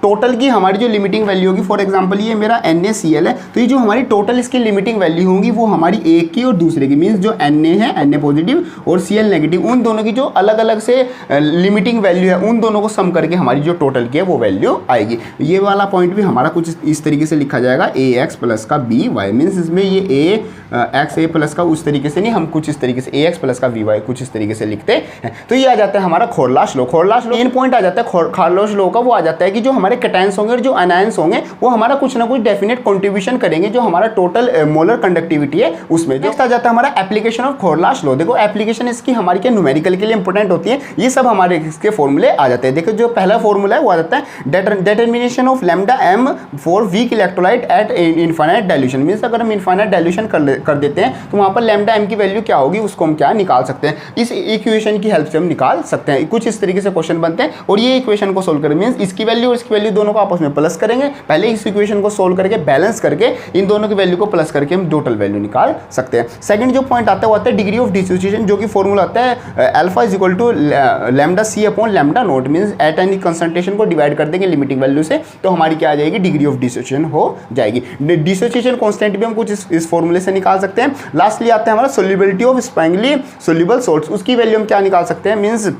टोटल की हमारी जो लिमिटिंग वैल्यू होगी, फॉर एग्जाम्पल ये मेरा NaCl है, तो ये जो हमारी टोटल इसकी लिमिटिंग वैल्यू होगी वो हमारी एक की और दूसरे की, मीन्स जो Na है Na पॉजिटिव और Cl नेगेटिव, उन दोनों की जो अलग अलग से लिमिटिंग वैल्यू है उन दोनों को सम करके हमारी जो टोटल की है वो वैल्यू आएगी। ये वाला पॉइंट भी हमारा कुछ इस तरीके से लिखा जाएगा ax प्लस का by, मीन्स इसमें ये x a प्लस का उस तरीके से नहीं, हम कुछ इस तरीके से ax प्लस का by कुछ इस तरीके से लिखते हैं। तो ये आ जाता है हमारा खोरलाश लॉ। खोरलाश लॉ मेन पॉइंट आ जाता है खारलोश लॉ का, वो आ जाता है कि जो हमारे कैटायंस होंगे और जो एनायंस होंगे वो हमारा कुछ ना कुछ डेफिनेट कॉन्ट्रीब्यूशन करेंगे जो हमारा टोटल मोलर कंडक्टिविटी है उसमें। नेक्स्ट आ जाता है हमारा एप्लीकेशन ऑफ खोरलाश लॉ। देखो एप्लीकेशन इसकी हमारी क्या न्यूमेरिकल के लिए इंपॉर्टेंट होती है, ये सब हमारे इसके फॉर्मूले आ जाते हैं। देखो जो पहला फॉर्मूला है वो आ जाता है determination of lambda m for weak electrolyte eight infinite dilution, means अगर हम इनफाइनाइट डाइल्यूशन कर देते हैं तो वहां पर लैम्डा m की वैल्यू क्या होगी उसको हम क्या निकाल सकते हैं, इस इक्वेशन की हेल्प से हम निकाल सकते हैं। कुछ इस तरीके से क्वेश्चन बनते हैं और ये इक्वेशन को सोल्व करें मींस इसकी वैल्यू और इसकी वैल्यू दोनों को आपस में प्लस करेंगे, पहले इस इक्वेशन को सोल्व करके बैलेंस करके इन दोनों की वैल्यू को प्लस करके हम टोटल वैल्यू निकाल सकते हैं। सेकंड जो पॉइंट आता है वो आता है डिग्री ऑफ डिसोसिएशन, जो कि फॉर्मूला आता है alpha is equal to lambda c upon lambda naught, means at any concentration को डिवाइड कर देंगे लिमिटिंग वैल्यू से, तो हमारी क्या आ जाएगी डिग्री ऑफ डिसोसिएशन हो जाएगी। डिसोसिएशन कांस्टेंट भी हम कुछ इस फॉर्मूले से निकाल सकते हैं। लास्टली आता है हमारा सोल्युबिलिटी ऑफ स्पाइंगली सोल्यूबल सॉल्ट्स, उसकी वैल्यू हम क्या निकाल सकते हैं, मींस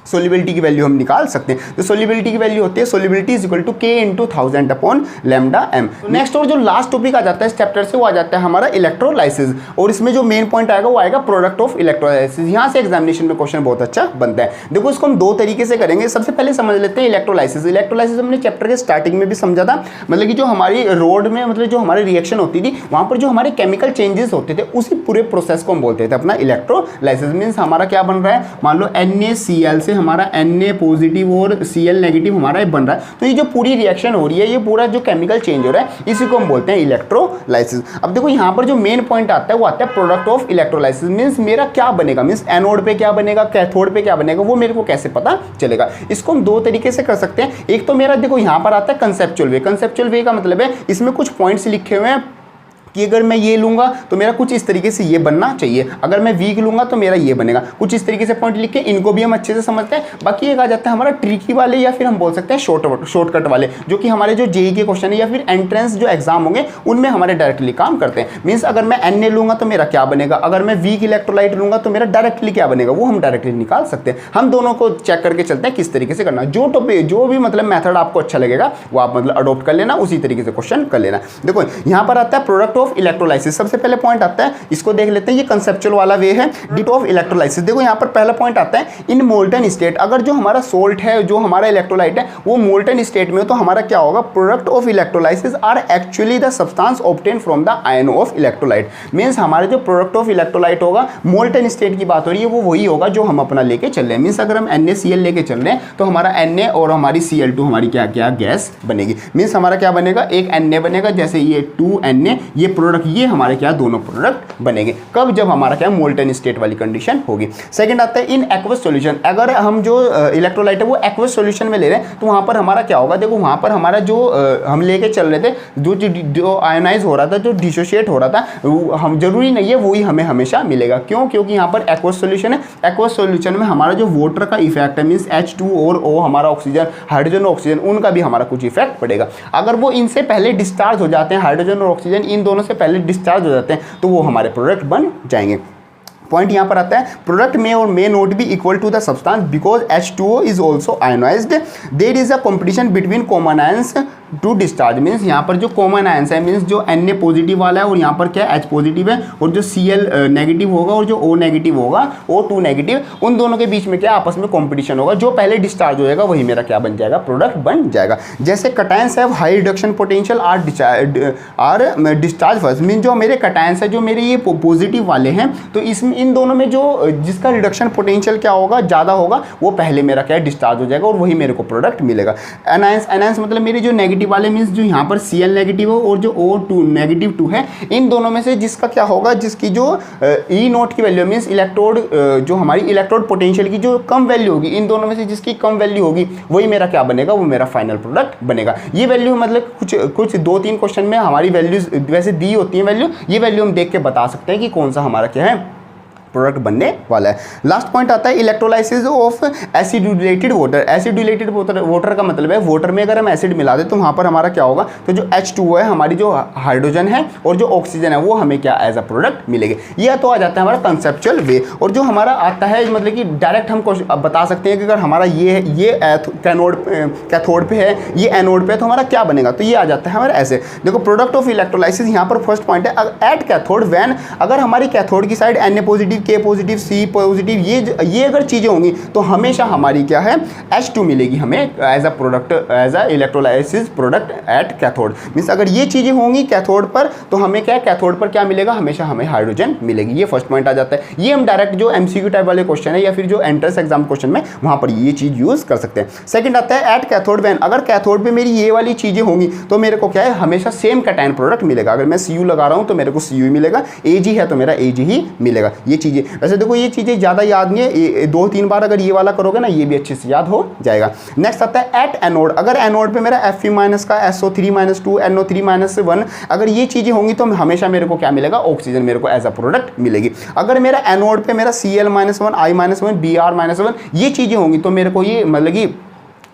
सोल्युबिलिटी की वैल्यू हम निकाल सकते हैं। तो सोल्युबिलिटी की वैल्यू होती है solubility is equal to k into 1000 upon lambda m। Next और जो लास्ट टॉपिक आ जाता है इस चैप्टर से वो आ जाता है हमारा इलेक्ट्रोलाइसिस, और इसमें जो मेन पॉइंट आएगा वो आएगा प्रोडक्ट ऑफ इलेक्ट्रोलाइसिस। यहाँ से एग्जामिनेशन में क्वेश्चन बहुत अच्छा बनता है। देखो इसको हम दो तरीके से करेंगे। सबसे पहले समझ लेते हैं इलेक्ट्रोलाइसिस। इलेक्ट्रोलाइसिस हमने चैप्टर के स्टार्टिंग में भी समझा था, मतलब कि जो हमारी रोड में मतलब जो हमारी रिएक्शन होती थी वहाँ पर जो हमारे केमिकल चेंजेस होते थे उसी पूरे प्रोसेस को हम बोलते थे अपना इलेक्ट्रोलाइसिस। मीन्स हमारा क्या बन रहा है, मान लो NaCl से हमारा Na पॉजिटिव और Cl नेगेटिव हमारा बन रहा है, तो ये जो पूरी रिएक्शन हो रही है ये पूरा जो केमिकल चेंज हो रहा है इसी को हम बोलते हैं इलेक्ट्रोलाइसिस। अब देखो यहाँ पर जो मेन पॉइंट आता है वो आता है प्रोडक्ट ऑफ इलेक्ट्रोलाइसिस, मींस मेरा क्या बनेगा, मींस एनोड पे क्या बनेगा कैथोड पे क्या बनेगा वो मेरे को कैसे पता चलेगा। इसको हम दो तरीके से कर सकते हैं। एक तो मेरा देखो यहाँ पर आता है कंसेप्चुअल वे। कंसेप्चुअल वे का मतलब है इसमें कुछ पॉइंट्स लिखे हुए हैं कि अगर मैं ये लूंगा तो मेरा कुछ इस तरीके से ये बनना चाहिए, अगर मैं वीक लूंगा तो मेरा ये बनेगा। कुछ इस तरीके से पॉइंट लिख के इनको भी हम अच्छे से समझते हैं। बाकी एक आ जाता है हमारा ट्रिकी वाले या फिर हम बोल सकते हैं शॉर्टकट वाले, जो कि हमारे जो जेईई के क्वेश्चन है या फिर एंट्रेंस जो एग्जाम होंगे उनमें हमारे डायरेक्टली काम करते हैं। मीन्स अगर मैं Na लूंगा तो मेरा क्या बनेगा, अगर मैं वीक इलेक्ट्रोलाइट लूंगा तो मेरा डायरेक्टली क्या बनेगा वो हम डायरेक्टली निकाल सकते हैं। हम दोनों को चेक करके चलते हैं किस तरीके से करना। जो भी मतलब मेथड आपको अच्छा लगेगा वो आप मतलब अडोप्ट कर लेना, उसी तरीके से क्वेश्चन कर लेना। देखो यहाँ पर आता है प्रोडक्ट ऑफ इलेक्ट्रोलाइसिस। सबसे पहले पॉइंट आता है, इसको देख लेते हैं, ये कंसेप्चुअल वाला वे है, डिट ऑफ इलेक्ट्रोलाइसिस। देखो यहाँ पर पहला पॉइंट आता है इन मोल्टन स्टेट, अगर जो हमारा सोल्ट है, जो हमारा इलेक्ट्रोलाइट है वो मोल्टन स्टेट में हो तो हमारा क्या होगा, product of electrolysis are actually the substance obtain from the ion of electrolyte. Means हमारे जो प्रोडक्ट ऑफ इलेक्ट्रोलाइट होगा, मोल्टन स्टेट की बात हो रही है, वो वही होगा जो हम अपना लेके चल रहे हैं। मींस अगर हम NaCl लेके चल रहे हैं तो हमारा Na और हमारी Cl2 हमारी क्या क्या गैस बनेगी। मींस हमारा क्या बनेगा, एक Na बनेगा, जैसे ये 2Na, ये प्रोडक्ट, ये हमारे क्या दोनों प्रोडक्ट बनेंगे। कब, जब हमारा क्या मोल्टन स्टेट वाली कंडीशन होगी। सेकंड आता है इन एक्वस सॉल्यूशन, अगर हम जो इलेक्ट्रोलाइट है वो एक्वस सॉल्यूशन में ले रहे हैं तो वहाँ पर हमारा क्या होगा, देखो वहाँ पर हमारा जो हम लेके चल रहे थे, जो आयोनाइज हो रहा था, जो डिसोशिएट हो रहा था, हम जरूरी नहीं है वही हमें हमेशा मिलेगा। क्यों, क्योंकि यहाँ पर एक्वस सॉल्यूशन है, एक्वस सॉल्यूशन में हमारा जो वाटर का इफेक्ट है, मींस H2 और O हमारा ऑक्सीजन, हाइड्रोजन और ऑक्सीजन, उनका भी हमारा कुछ इफेक्ट पड़ेगा। अगर वो इनसे पहले डिस्चार्ज हो जाते हैं, हाइड्रोजन और ऑक्सीजन इन दोनों से पहले डिस्चार्ज हो जाते हैं तो वो हमारे प्रोडक्ट बन जाएंगे। पॉइंट यहाँ पर आता है, प्रोडक्ट में और may not be equal to the substance because H2O is also ionised, there is a competition between common ions to discharge. Means यहाँ पर जो कॉमन आयंस है, मीन्स जो Na पॉजिटिव वाला है और यहाँ पर क्या H पॉजिटिव है, और जो Cl नेगेटिव होगा और जो O नेगेटिव होगा, O2 नेगेटिव, उन दोनों के बीच में क्या आपस में कॉम्पिटिशन होगा। जो पहले डिस्चार्ज हो जाएगा वही मेरा क्या बन जाएगा, प्रोडक्ट बन जाएगा। जैसे cations have high reduction potential are discharge first. Mean जो मेरे कटायंस है, जो मेरे ये पॉजिटिव वाले हैं, तो इसमें इन दोनों में जो जिसका रिडक्शन पोटेंशियल क्या होगा, ज़्यादा होगा, वो पहले मेरा क्या डिस्चार्ज हो जाएगा और वही मेरे को प्रोडक्ट मिलेगा। एनायंस मतलब मेरे जो नेगेटिव वाले, मींस जो यहाँ पर Cl नेगेटिव हो और जो O2 नेगेटिव 2 है, इन दोनों में से जिसका क्या होगा, जिसकी जो E नोट की वैल्यू, मींस इलेक्ट्रोड, जो हमारी इलेक्ट्रोड पोटेंशियल की जो कम वैल्यू होगी, इन दोनों में से जिसकी कम वैल्यू होगी वही मेरा क्या बनेगा, वो मेरा फाइनल प्रोडक्ट बनेगा। ये वैल्यू मतलब कुछ 2-3 क्वेश्चन में हमारी वैल्यूज वैसे दी होती हैं वैल्यू, ये वैल्यू हम देख के बता सकते हैं कि कौन सा हमारा क्या है प्रोडक्ट बनने वाला है। लास्ट पॉइंट आता है इलेक्ट्रोलाइसिस ऑफ एसिडुलेटेड वाटर। एसिडुलेटेड वाटर का मतलब है वाटर में अगर हम एसिड मिला दें तो वहाँ पर हमारा क्या होगा, तो जो H2O है, हमारी जो हाइड्रोजन है और जो ऑक्सीजन है, वो हमें क्या एज अ प्रोडक्ट मिलेगी। यह तो आ जाता है हमारा कंसेप्चुअल वे। और जो हमारा आता है मतलब कि डायरेक्ट हम बता सकते हैं कि अगर हमारा ये कैथोड पे है, ये एनोड पे है, तो हमारा क्या बनेगा, तो ये आ जाता है हमारा ऐसे। देखो प्रोडक्ट ऑफ इलेक्ट्रोलाइसिस, यहाँ पर फर्स्ट पॉइंट है एट कैथोड व्हेन, अगर हमारी कैथोड की side Na positive, K positive, C positive, ये अगर चीज़ें होंगी तो हमेशा हमारी क्या है, H2 मिलेगी हमें as a product, as a electrolysis product at cathode. Means अगर ये चीज़ें होंगी कैथोड पर तो हमें क्या, कैथोड पर क्या मिलेगा, हमेशा हमें हाइड्रोजन मिलेगी। ये फर्स्ट पॉइंट आ जाता है। ये हम डायरेक्ट जो MCQ टाइप वाले क्वेश्चन है या फिर जो एंट्रेंस एग्जाम क्वेश्चन में, वहाँ पर ये चीज़ यूज़ कर सकते हैं। सेकंड आता है एट कैथोड व्हेन, अगर कैथोड पे मेरी ये वाली चीज़ें होंगी तो मेरे को क्या है, हमेशा सेम कैटायन प्रोडक्ट मिलेगा। अगर मैं Cu लगा रहा हूँ तो मेरे को Cu ही मिलेगा, Ag है तो मेरा Ag ही मिलेगा। ये चीज़ें वैसे देखो ये चीज़ें ज़्यादा याद नहीं है, 2-3 बार अगर ये वाला करोगे ना, ये भी अच्छे से याद हो जाएगा। नेक्स्ट आता है एट एनोड, अगर एनोड पे मेरा Fe माइनस का SO3-2 NO3-1, अगर ये चीज़ें होंगी तो हमेशा मेरे को क्या मिलेगा, ऑक्सीजन मेरे को एज अ प्रोडक्ट मिलेगी। अगर मेरा एनोड पे मेरा Cl-1 I-1 Br-1 ये चीज़ें होंगी तो मेरे को ये मतलब कि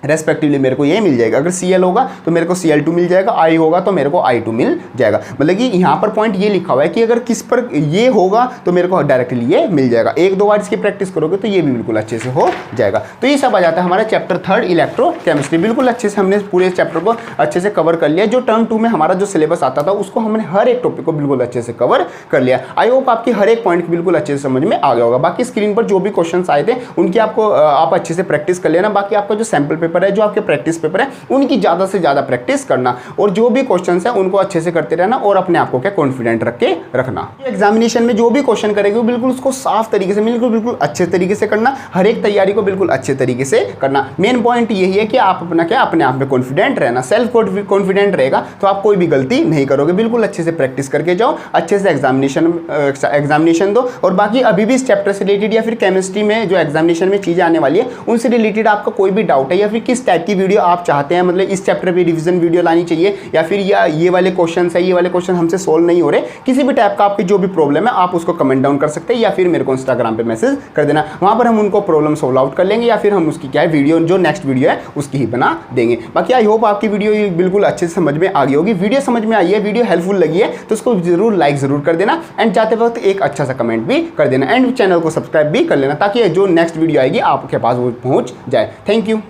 रेस्पेक्टिवली मेरे को ये मिल जाएगा। अगर Cl होगा तो मेरे को Cl2 मिल जाएगा, I होगा तो मेरे को I2 मिल जाएगा। मतलब कि यहाँ पर पॉइंट ये लिखा हुआ है कि अगर किस पर ये होगा तो मेरे को डायरेक्टली ये मिल जाएगा। 1-2 बार इसकी प्रैक्टिस करोगे तो ये भी बिल्कुल अच्छे से हो जाएगा। तो ये सब आ जाता है हमारा चैप्टर 3 इलेक्ट्रोकेमिस्ट्री। बिल्कुल अच्छे से हमने पूरे चैप्टर को अच्छे से कवर कर लिया। जो टर्म 2 में हमारा जो सिलेबस आता था उसको हमने हर एक टॉपिक को बिल्कुल अच्छे से कवर कर लिया। आई होप आपकी हर एक पॉइंट बिल्कुल अच्छे से समझ में आ गया होगा। बाकी स्क्रीन पर जो भी क्वेश्चन आए थे उनकी आपको आप अच्छे से प्रैक्टिस कर लेना। बाकी आपका जो सैम्पल पेपर है, जो आपके प्रैक्टिस पेपर है, उनकी ज़्यादा से ज़्यादा प्रैक्टिस करना और जो भी क्वेश्चंस है उनको अच्छे से करते रहना और अपने आप को क्या कॉन्फिडेंट रख के रखना। एग्जामिनेशन में जो भी क्वेश्चन करेंगे वो बिल्कुल उसको साफ तरीके से, बिल्कुल अच्छे तरीके से करना। हर एक तैयारी को बिल्कुल अच्छे तरीके से करना। मेन पॉइंट यही है कि आप अपना क्या अपने आप में कॉन्फिडेंट रहना। सेल्फ कॉन्फिडेंट रहेगा तो आप कोई भी गलती नहीं करोगे। बिल्कुल अच्छे से प्रैक्टिस करके जाओ, अच्छे से एग्जामिनेशन दो। और बाकी अभी भी इस चैप्टर से रिलेटेड या फिर केमिस्ट्री में जो एग्जामिनेशन में चीज़ें आने वाली है उनसे रिलेटेड आपका कोई भी डाउट है या फिर किस टाइप की वीडियो आप चाहते हैं, मतलब इस चैप्टर पे रिवीजन वीडियो लानी चाहिए या फिर ये वाले क्वेश्चन है, ये वाले क्वेश्चन हमसे सोल्व नहीं हो रहे, किसी भी टाइप का आपकी जो भी प्रॉब्लम है आप उसको कमेंट डाउन कर सकते हैं या फिर मेरे को इंस्टाग्राम पे मैसेज कर देना। वहाँ पर हम उनको प्रॉब्लम सोल्व आउट कर लेंगे या फिर हम उसकी क्या है वीडियो, जो नेक्स्ट वीडियो है उसकी ही बना देंगे। बाकी आई होप आपकी वीडियो बिल्कुल अच्छे से समझ में आ गई होगी। वीडियो समझ में आई है, वीडियो हेल्पफुल लगी है तो उसको जरूर लाइक जरूर कर देना एंड जाते वक्त एक अच्छा सा कमेंट भी कर देना एंड चैनल को सब्सक्राइब भी कर लेना ताकि जो नेक्स्ट वीडियो आएगी आपके पास वो पहुँच जाए। Thank you.